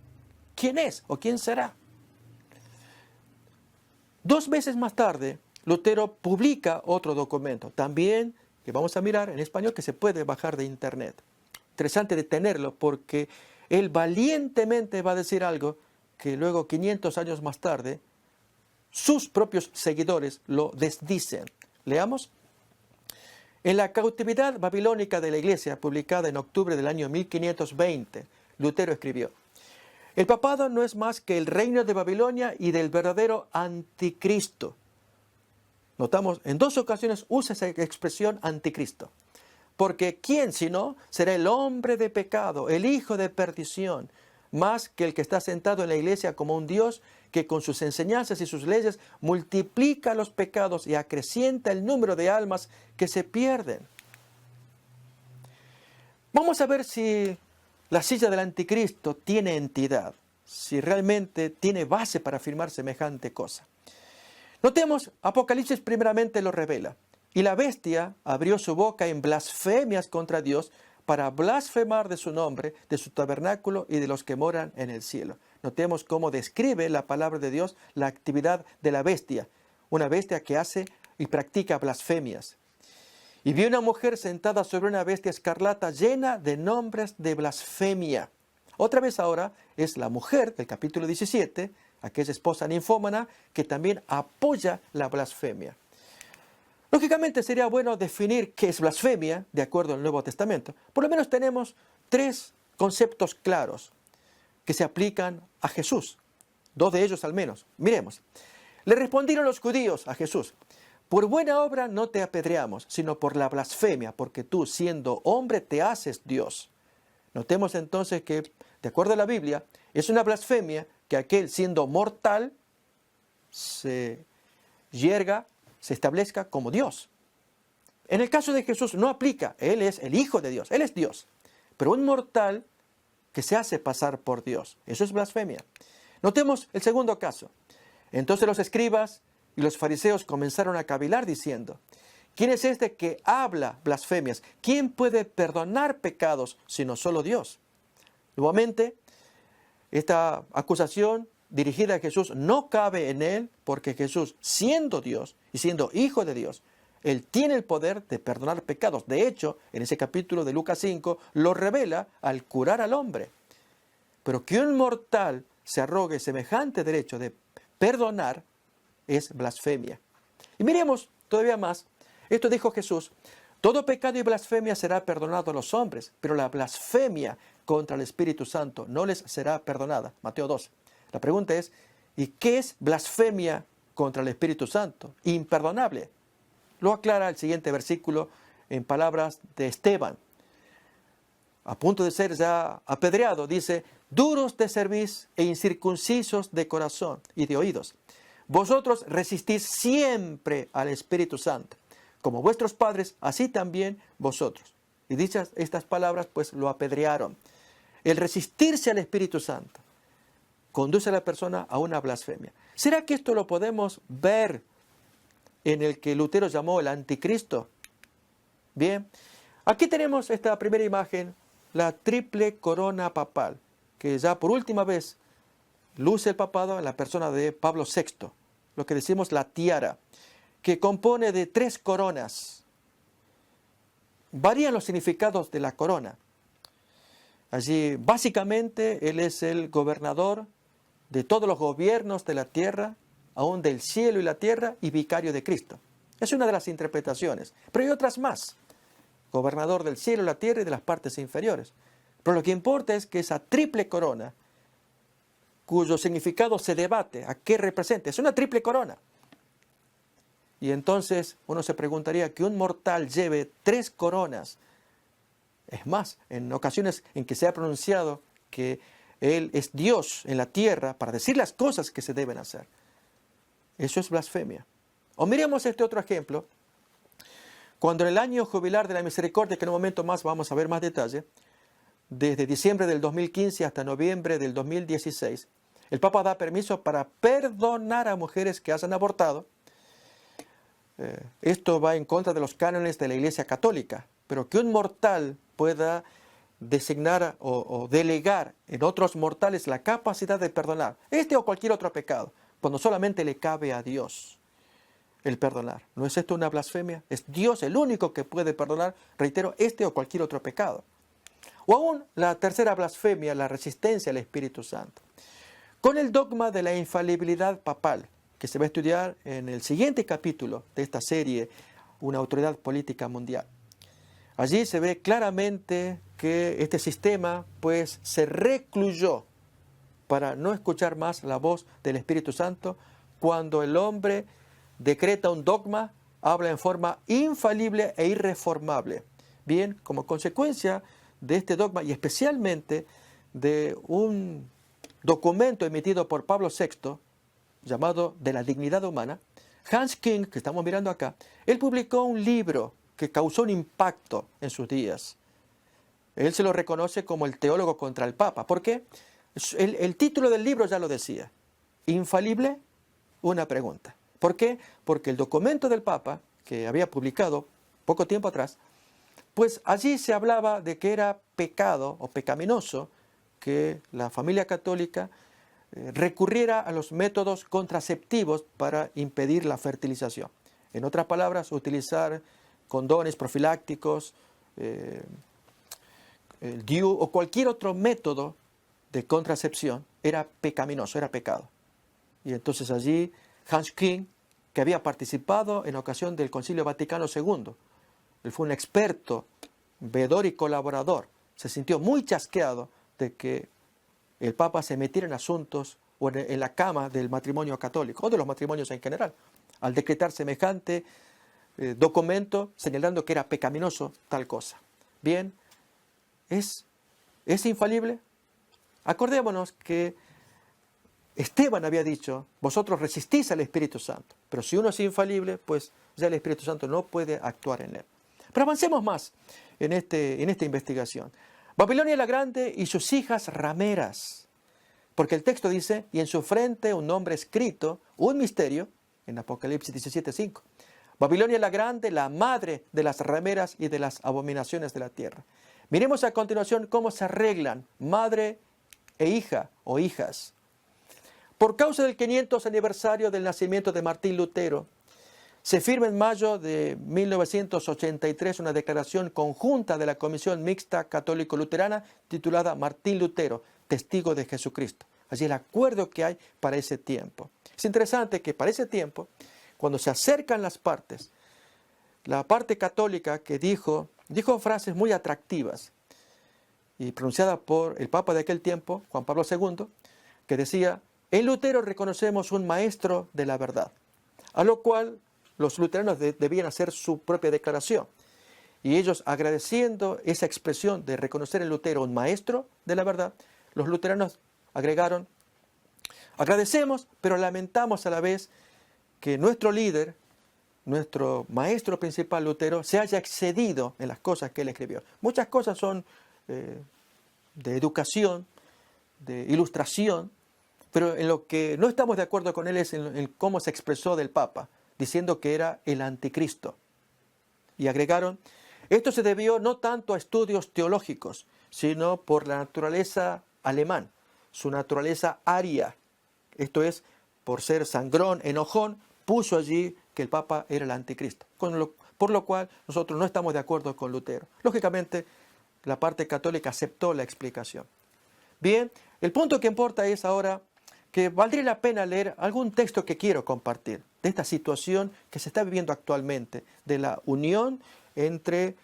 quién es o quién será. 2 meses más tarde, Lutero publica otro documento, también que vamos a mirar en español, que se puede bajar de internet. Interesante de tenerlo porque él valientemente va a decir algo que luego 500 años más tarde sus propios seguidores lo desdicen. Leamos. En la cautividad babilónica de la iglesia, publicada en octubre del año 1520, Lutero escribió: el papado no es más que el reino de Babilonia y del verdadero anticristo. Notamos, en 2 ocasiones usa esa expresión anticristo. Porque ¿quién sino será el hombre de pecado, el hijo de perdición, más que el que está sentado en la iglesia como un Dios que con sus enseñanzas y sus leyes multiplica los pecados y acrecienta el número de almas que se pierden? Vamos a ver si la silla del anticristo tiene entidad, si realmente tiene base para afirmar semejante cosa. Notemos, Apocalipsis primeramente lo revela. Y la bestia abrió su boca en blasfemias contra Dios para blasfemar de su nombre, de su tabernáculo y de los que moran en el cielo. Notemos cómo describe la palabra de Dios la actividad de la bestia, una bestia que hace y practica blasfemias. Y vi una mujer sentada sobre una bestia escarlata llena de nombres de blasfemia. Otra vez ahora es la mujer del capítulo 17, aquella esposa ninfómana que también apoya la blasfemia. Lógicamente sería bueno definir qué es blasfemia de acuerdo al Nuevo Testamento. Por lo menos tenemos 3 conceptos claros que se aplican a Jesús. 2 de ellos al menos. Miremos. Le respondieron los judíos a Jesús: por buena obra no te apedreamos, sino por la blasfemia, porque tú, siendo hombre, te haces Dios. Notemos entonces que, de acuerdo a la Biblia, es una blasfemia que aquel, siendo mortal, se yerga, se establezca como Dios. En el caso de Jesús no aplica. Él es el Hijo de Dios, Él es Dios. Pero un mortal que se hace pasar por Dios, eso es blasfemia. Notemos el segundo caso. Entonces los escribas y los fariseos comenzaron a cavilar diciendo: ¿quién es este que habla blasfemias? ¿Quién puede perdonar pecados sino solo Dios? Nuevamente, esta acusación dirigida a Jesús no cabe en él, porque Jesús, siendo Dios y siendo Hijo de Dios, Él tiene el poder de perdonar pecados. De hecho, en ese capítulo de Lucas 5, lo revela al curar al hombre. Pero que un mortal se arrogue semejante derecho de perdonar es blasfemia. Y miremos todavía más. Esto dijo Jesús: todo pecado y blasfemia será perdonado a los hombres, pero la blasfemia contra el Espíritu Santo no les será perdonada. Mateo 12. La pregunta es: ¿y qué es blasfemia contra el Espíritu Santo? Imperdonable. Lo aclara el siguiente versículo en palabras de Esteban, a punto de ser ya apedreado. Dice: duros de cerviz e incircuncisos de corazón y de oídos, vosotros resistís siempre al Espíritu Santo, como vuestros padres, así también vosotros. Y dichas estas palabras, pues lo apedrearon. El resistirse al Espíritu Santo conduce a la persona a una blasfemia. ¿Será que esto lo podemos ver en el que Lutero llamó el anticristo? Bien, aquí tenemos esta primera imagen, la triple corona papal, que ya por última vez luce el papado en la persona de Pablo VI, lo que decimos la tiara, que compone de 3 coronas. Varían los significados de la corona. Allí, básicamente, él es el gobernador de todos los gobiernos de la tierra, aún del cielo y la tierra, y vicario de Cristo. Es una de las interpretaciones, pero hay otras más. Gobernador del cielo, la tierra y de las partes inferiores. Pero lo que importa es que esa triple corona, cuyo significado se debate, ¿a qué representa? Es una triple corona. Y entonces uno se preguntaría que un mortal lleve 3 coronas. Es más, en ocasiones en que se ha pronunciado que Él es Dios en la tierra para decir las cosas que se deben hacer. Eso es blasfemia. O miremos este otro ejemplo. Cuando en el año jubilar de la misericordia, que en un momento más vamos a ver más detalle, desde diciembre del 2015 hasta noviembre del 2016, el Papa da permiso para perdonar a mujeres que hayan abortado. Esto va en contra de los cánones de la Iglesia Católica, pero que un mortal pueda designar o delegar en otros mortales la capacidad de perdonar este o cualquier otro pecado, cuando solamente le cabe a Dios el perdonar. ¿No es esto una blasfemia? Es Dios el único que puede perdonar, reitero, este o cualquier otro pecado. O aún la tercera blasfemia, la resistencia al Espíritu Santo. Con el dogma de la infalibilidad papal, que se va a estudiar en el siguiente capítulo de esta serie, Una autoridad política mundial. Allí se ve claramente que este sistema pues se recluyó para no escuchar más la voz del Espíritu Santo. Cuando el hombre decreta un dogma, habla en forma infalible e irreformable. Bien, como consecuencia de este dogma y especialmente de un documento emitido por Pablo VI, llamado De la dignidad humana, Hans Küng, que estamos mirando acá, él publicó un libro que causó un impacto en sus días. Él se lo reconoce como el teólogo contra el Papa. ¿Por qué? El título del libro ya lo decía. ¿Infalible? Una pregunta. ¿Por qué? Porque el documento del Papa, que había publicado poco tiempo atrás, pues allí se hablaba de que era pecado o pecaminoso que la familia católica recurriera a los métodos contraceptivos para impedir la fertilización. En otras palabras, utilizar condones profilácticos, el DIU o cualquier otro método de contracepción era pecaminoso, era pecado. Y entonces allí Hans Küng que había participado en ocasión del Concilio Vaticano II. Él fue un experto, veedor y colaborador. Se sintió muy chasqueado de que el Papa se metiera en asuntos o en la cama del matrimonio católico, o de los matrimonios en general, al decretar semejante documento señalando que era pecaminoso tal cosa. Bien, ¿es infalible? Acordémonos que Esteban había dicho, vosotros resistís al Espíritu Santo, pero si uno es infalible, pues ya el Espíritu Santo no puede actuar en él. Pero avancemos más en esta investigación. Babilonia la Grande y sus hijas rameras, porque el texto dice, y en su frente un nombre escrito, un misterio, en Apocalipsis 17:5. Babilonia la Grande, la madre de las rameras y de las abominaciones de la tierra. Miremos a continuación cómo se arreglan madre e hija o hijas. Por causa del 500 aniversario del nacimiento de Martín Lutero, se firma en mayo de 1983 una declaración conjunta de la Comisión Mixta Católico-Luterana titulada Martín Lutero, testigo de Jesucristo. Allí el acuerdo que hay para ese tiempo. Es interesante que para ese tiempo, cuando se acercan las partes, la parte católica que dijo frases muy atractivas y pronunciada por el Papa de aquel tiempo, Juan Pablo II, que decía, en Lutero reconocemos un maestro de la verdad, a lo cual los luteranos debían hacer su propia declaración. Y ellos, agradeciendo esa expresión de reconocer en Lutero un maestro de la verdad, los luteranos agregaron, agradecemos, pero lamentamos a la vez que nuestro líder, nuestro maestro principal Lutero, se haya excedido en las cosas que él escribió. Muchas cosas son de educación, de ilustración, pero en lo que no estamos de acuerdo con él es en cómo se expresó del Papa, diciendo que era el anticristo. Y agregaron, esto se debió no tanto a estudios teológicos, sino por la naturaleza alemán, su naturaleza aria. Esto es, por ser sangrón, enojón, puso allí que el Papa era el anticristo. Por lo cual nosotros no estamos de acuerdo con Lutero. Lógicamente, la parte católica aceptó la explicación. Bien, el punto que importa es ahora que valdría la pena leer algún texto que quiero compartir de esta situación que se está viviendo actualmente, de la unión entre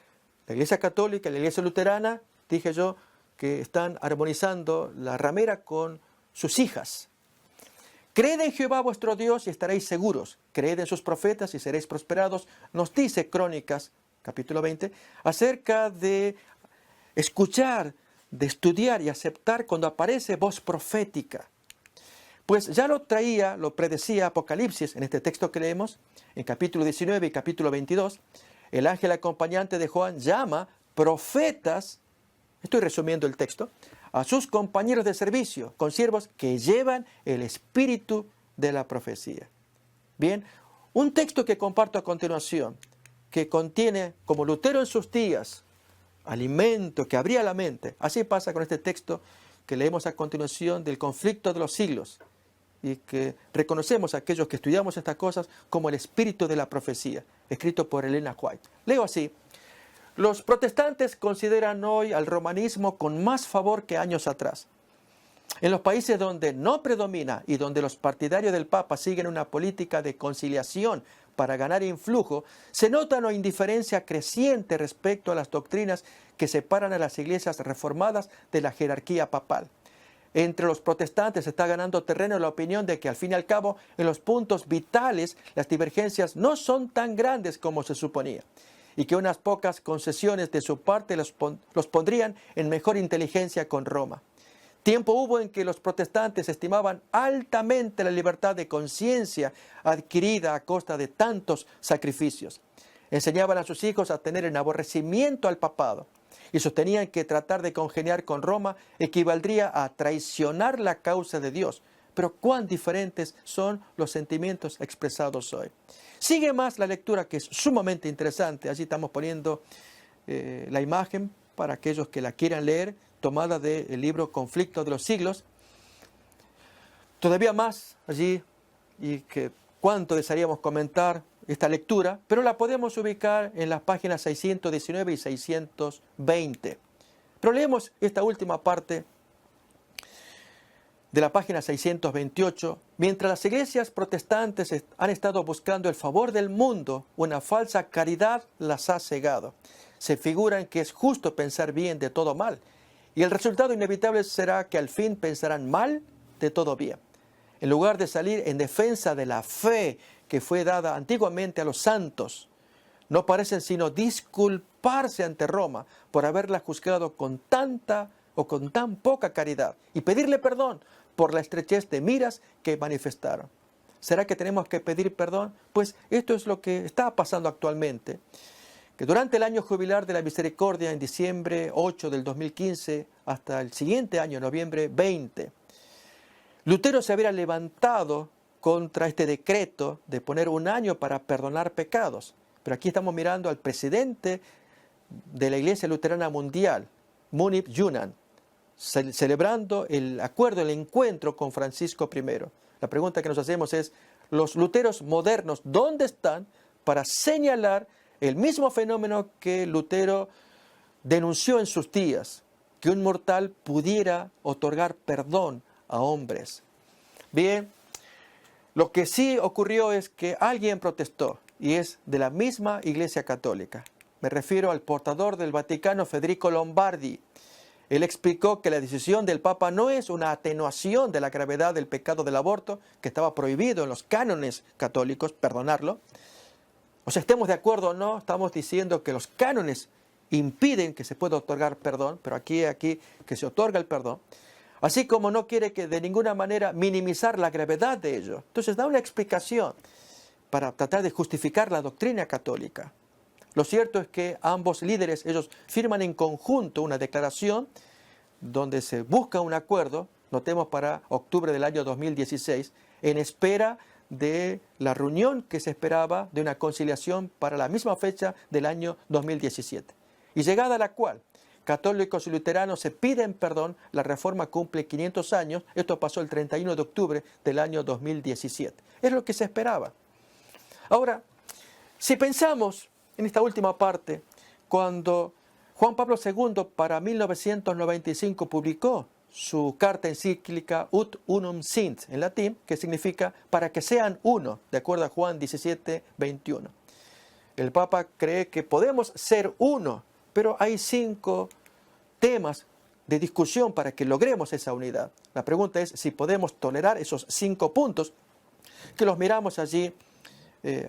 la Iglesia Católica y la Iglesia Luterana, dije yo, que están armonizando la ramera con sus hijas. Creed en Jehová vuestro Dios y estaréis seguros. Creed en sus profetas y seréis prosperados. Nos dice Crónicas, capítulo 20, acerca de escuchar, de estudiar y aceptar cuando aparece voz profética. Pues ya lo predecía Apocalipsis en este texto que leemos, en capítulo 19 y capítulo 22. El ángel acompañante de Juan llama profetas, estoy resumiendo el texto, a sus compañeros de servicio, consiervos que llevan el espíritu de la profecía. Bien, un texto que comparto a continuación, que contiene, como Lutero en sus días, alimento que abría la mente. Así pasa con este texto que leemos a continuación del conflicto de los siglos, y que reconocemos a aquellos que estudiamos estas cosas como el espíritu de la profecía, escrito por Elena White. Leo así, los protestantes consideran hoy al romanismo con más favor que años atrás. En los países donde no predomina y donde los partidarios del Papa siguen una política de conciliación para ganar influjo, se nota una indiferencia creciente respecto a las doctrinas que separan a las iglesias reformadas de la jerarquía papal. Entre los protestantes está ganando terreno la opinión de que al fin y al cabo en los puntos vitales las divergencias no son tan grandes como se suponía y que unas pocas concesiones de su parte los pondrían en mejor inteligencia con Roma. Tiempo hubo en que los protestantes estimaban altamente la libertad de conciencia adquirida a costa de tantos sacrificios. Enseñaban a sus hijos a tener en aborrecimiento al papado y sostenían que tratar de congeniar con Roma equivaldría a traicionar la causa de Dios. Pero cuán diferentes son los sentimientos expresados hoy. Sigue más la lectura, que es sumamente interesante. Allí estamos poniendo la imagen para aquellos que la quieran leer, tomada del libro Conflicto de los Siglos. Todavía más allí, y que cuánto desearíamos comentar esta lectura, pero la podemos ubicar en las páginas 619 y 620. Pero leemos esta última parte de la página 628, mientras las iglesias protestantes han estado buscando el favor del mundo, una falsa caridad las ha cegado. Se figuran que es justo pensar bien de todo mal, y el resultado inevitable será que al fin pensarán mal de todo bien. En lugar de salir en defensa de la fe que fue dada antiguamente a los santos, no parecen sino disculparse ante Roma por haberla juzgado con tanta o con tan poca caridad y pedirle perdón por la estrechez de miras que manifestaron. ¿Será que tenemos que pedir perdón? Pues esto es lo que está pasando actualmente. Que durante el año jubilar de la misericordia, en diciembre 8 del 2015 hasta el siguiente año, noviembre 20, Lutero se había levantado contra este decreto de poner un año para perdonar pecados. Pero aquí estamos mirando al presidente de la Iglesia Luterana Mundial, Munib Yunan, celebrando el acuerdo, el encuentro con Francisco I. La pregunta que nos hacemos es, ¿los luteros modernos dónde están para señalar el mismo fenómeno que Lutero denunció en sus días, que un mortal pudiera otorgar perdón a hombres? Bien, lo que sí ocurrió es que alguien protestó, y es de la misma Iglesia Católica. Me refiero al portador del Vaticano, Federico Lombardi. Él explicó que la decisión del Papa no es una atenuación de la gravedad del pecado del aborto, que estaba prohibido en los cánones católicos, perdonarlo. O sea, estemos de acuerdo o no, estamos diciendo que los cánones impiden que se pueda otorgar perdón, pero aquí que se otorga el perdón. Así como no quiere que de ninguna manera minimizar la gravedad de ello. Entonces da una explicación para tratar de justificar la doctrina católica. Lo cierto es que ambos líderes, ellos firman en conjunto una declaración donde se busca un acuerdo, notemos para octubre del año 2016, en espera de la reunión que se esperaba de una conciliación para la misma fecha del año 2017. Y llegada a la cual católicos y luteranos se piden perdón, la reforma cumple 500 años, esto pasó el 31 de octubre del año 2017. Es lo que se esperaba. Ahora, si pensamos en esta última parte, cuando Juan Pablo II para 1995 publicó su carta encíclica Ut Unum Sint, en latín, que significa para que sean uno, de acuerdo a Juan 17, 21. El Papa cree que podemos ser uno, pero hay 5 temas de discusión para que logremos esa unidad. La pregunta es si podemos tolerar esos 5 puntos, que los miramos allí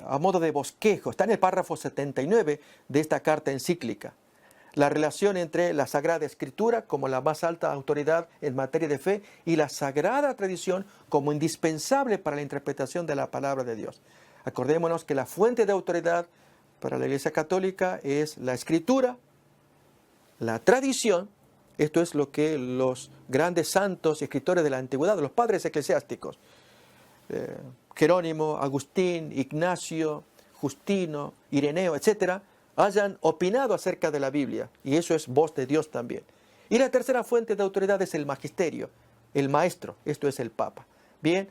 a modo de bosquejo. Está en el párrafo 79 de esta carta encíclica. La relación entre la Sagrada Escritura como la más alta autoridad en materia de fe y la Sagrada Tradición como indispensable para la interpretación de la palabra de Dios. Acordémonos que la fuente de autoridad para la Iglesia Católica es la Escritura, la tradición. Esto es lo que los grandes santos y escritores de la antigüedad, los padres eclesiásticos, Jerónimo, Agustín, Ignacio, Justino, Ireneo, etcétera, hayan opinado acerca de la Biblia, y eso es voz de Dios también. Y la tercera fuente de autoridad es el magisterio, el maestro, esto es el Papa. Bien,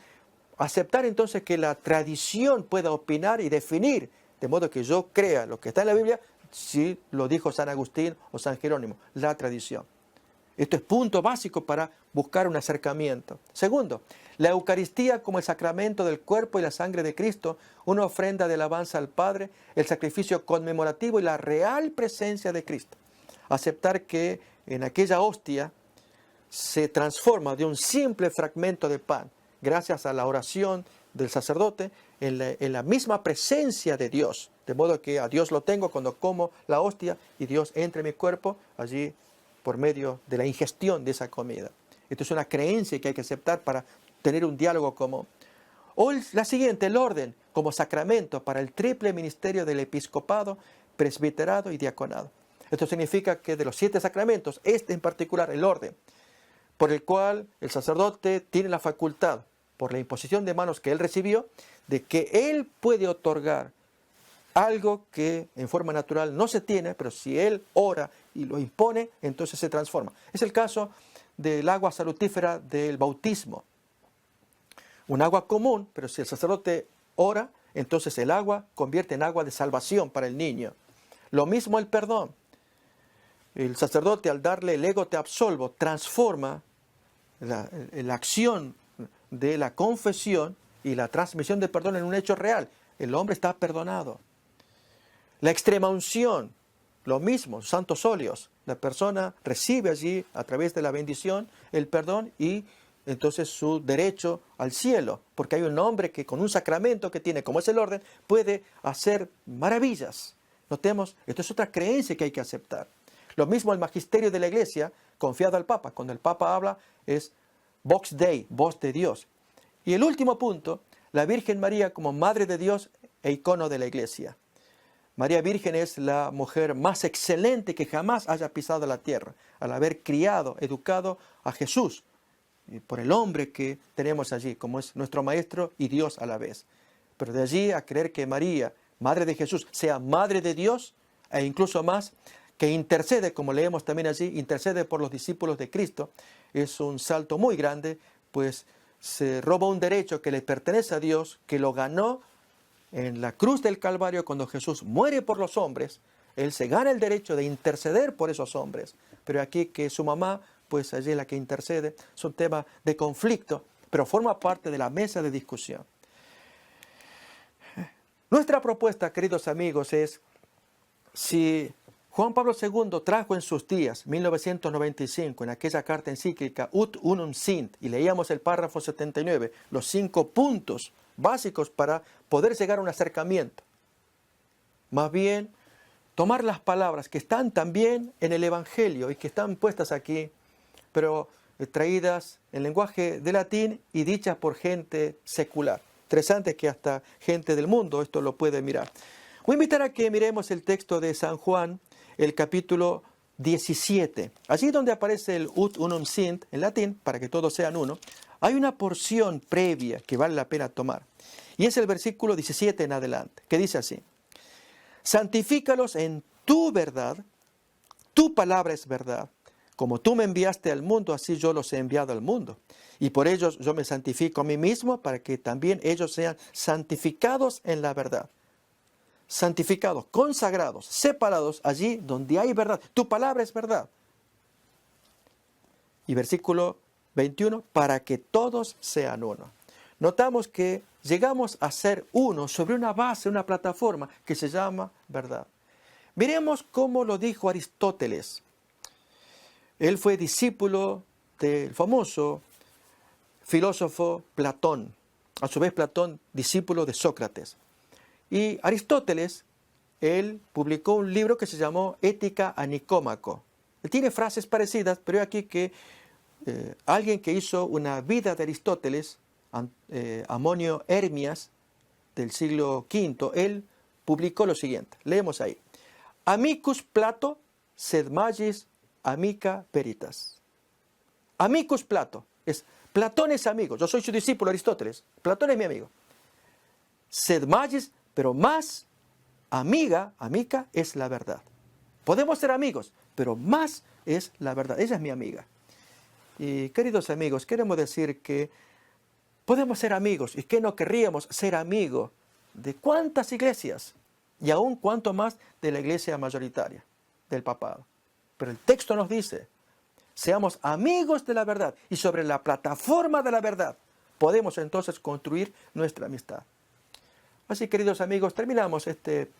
aceptar entonces que la tradición pueda opinar y definir, de modo que yo crea lo que está en la Biblia, si lo dijo San Agustín o San Jerónimo, la tradición. Esto es punto básico para buscar un acercamiento. Segundo, la Eucaristía como el sacramento del cuerpo y la sangre de Cristo, una ofrenda de alabanza al Padre, el sacrificio conmemorativo y la real presencia de Cristo. Aceptar que en aquella hostia se transforma de un simple fragmento de pan, gracias a la oración del sacerdote, en la misma presencia de Dios. De modo que a Dios lo tengo cuando como la hostia y Dios entra en mi cuerpo allí por medio de la ingestión de esa comida. Esto es una creencia que hay que aceptar para tener un diálogo común. O la siguiente, el orden como sacramento para el triple ministerio del episcopado, presbiterado y diaconado. Esto significa que de los 7 sacramentos, este en particular, el orden, por el cual el sacerdote tiene la facultad, por la imposición de manos que él recibió, de que él puede otorgar algo que en forma natural no se tiene, pero si él ora y lo impone, entonces se transforma. Es el caso del agua salutífera del bautismo. Un agua común, pero si el sacerdote ora, entonces el agua convierte en agua de salvación para el niño. Lo mismo el perdón. El sacerdote, al darle el ego te absolvo, transforma la acción de la confesión y la transmisión de perdón en un hecho real. El hombre está perdonado. La extrema unción, lo mismo, santos óleos. La persona recibe allí, a través de la bendición, el perdón y entonces su derecho al cielo. Porque hay un hombre que con un sacramento que tiene, como es el orden, puede hacer maravillas. Notemos, esto es otra creencia que hay que aceptar. Lo mismo el magisterio de la Iglesia, confiado al Papa. Cuando el Papa habla es Vox Dei, voz de Dios. Y el último punto, la Virgen María como Madre de Dios e icono de la Iglesia. María Virgen es la mujer más excelente que jamás haya pisado la tierra, al haber criado, educado a Jesús, y por el hombre que tenemos allí, como es nuestro Maestro y Dios a la vez. Pero de allí a creer que María, Madre de Jesús, sea Madre de Dios, e incluso más, que intercede, como leemos también allí, intercede por los discípulos de Cristo, es un salto muy grande, pues se roba un derecho que le pertenece a Dios, que lo ganó en la cruz del Calvario cuando Jesús muere por los hombres. Él se gana el derecho de interceder por esos hombres. Pero aquí que su mamá, pues allí es la que intercede, es un tema de conflicto, pero forma parte de la mesa de discusión. Nuestra propuesta, queridos amigos, es si Juan Pablo II trajo en sus días, 1995, en aquella carta encíclica Ut Unum Sint, y leíamos el párrafo 79, los 5 puntos básicos para poder llegar a un acercamiento. Más bien, tomar las palabras que están también en el Evangelio y que están puestas aquí, pero traídas en lenguaje de latín y dichas por gente secular. Interesante que hasta gente del mundo esto lo puede mirar. Voy a invitar a que miremos el texto de San Juan, el capítulo 17. Allí donde aparece el Ut Unum Sint en latín, para que todos sean uno, hay una porción previa que vale la pena tomar. Y es el versículo 17 en adelante, que dice así: santifícalos en tu verdad, tu palabra es verdad. Como tú me enviaste al mundo, así yo los he enviado al mundo. Y por ellos yo me santifico a mí mismo, para que también ellos sean santificados en la verdad. Santificados, consagrados, separados allí donde hay verdad. Tu palabra es verdad. Y versículo 21, para que todos sean uno. Notamos que llegamos a ser uno sobre una base, una plataforma que se llama verdad. Miremos cómo lo dijo Aristóteles. Él fue discípulo del famoso filósofo Platón. A su vez Platón, discípulo de Sócrates. Y Aristóteles, él publicó un libro que se llamó Ética a Nicómaco. Él tiene frases parecidas, pero aquí que alguien que hizo una vida de Aristóteles, Amonio Hermias, del siglo V, él publicó lo siguiente. Leemos ahí. Amicus Plato, sed magis amica veritas. Amicus Plato. Platón es amigo. Yo soy su discípulo Aristóteles. Platón es mi amigo. Sed magis, pero más amica es la verdad. Podemos ser amigos, pero más es la verdad. Ella es mi amiga. Y queridos amigos, queremos decir que podemos ser amigos y que no querríamos ser amigos de cuántas iglesias y aún cuánto más de la iglesia mayoritaria, del papado. Pero el texto nos dice, seamos amigos de la verdad y sobre la plataforma de la verdad podemos entonces construir nuestra amistad. Así, queridos amigos, terminamos este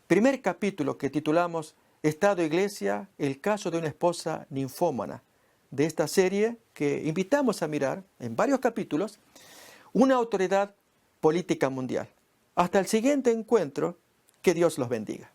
primer capítulo que titulamos Estado e Iglesia, el caso de una esposa ninfómana, de esta serie que invitamos a mirar en varios capítulos, una autoridad política mundial. Hasta el siguiente encuentro, que Dios los bendiga.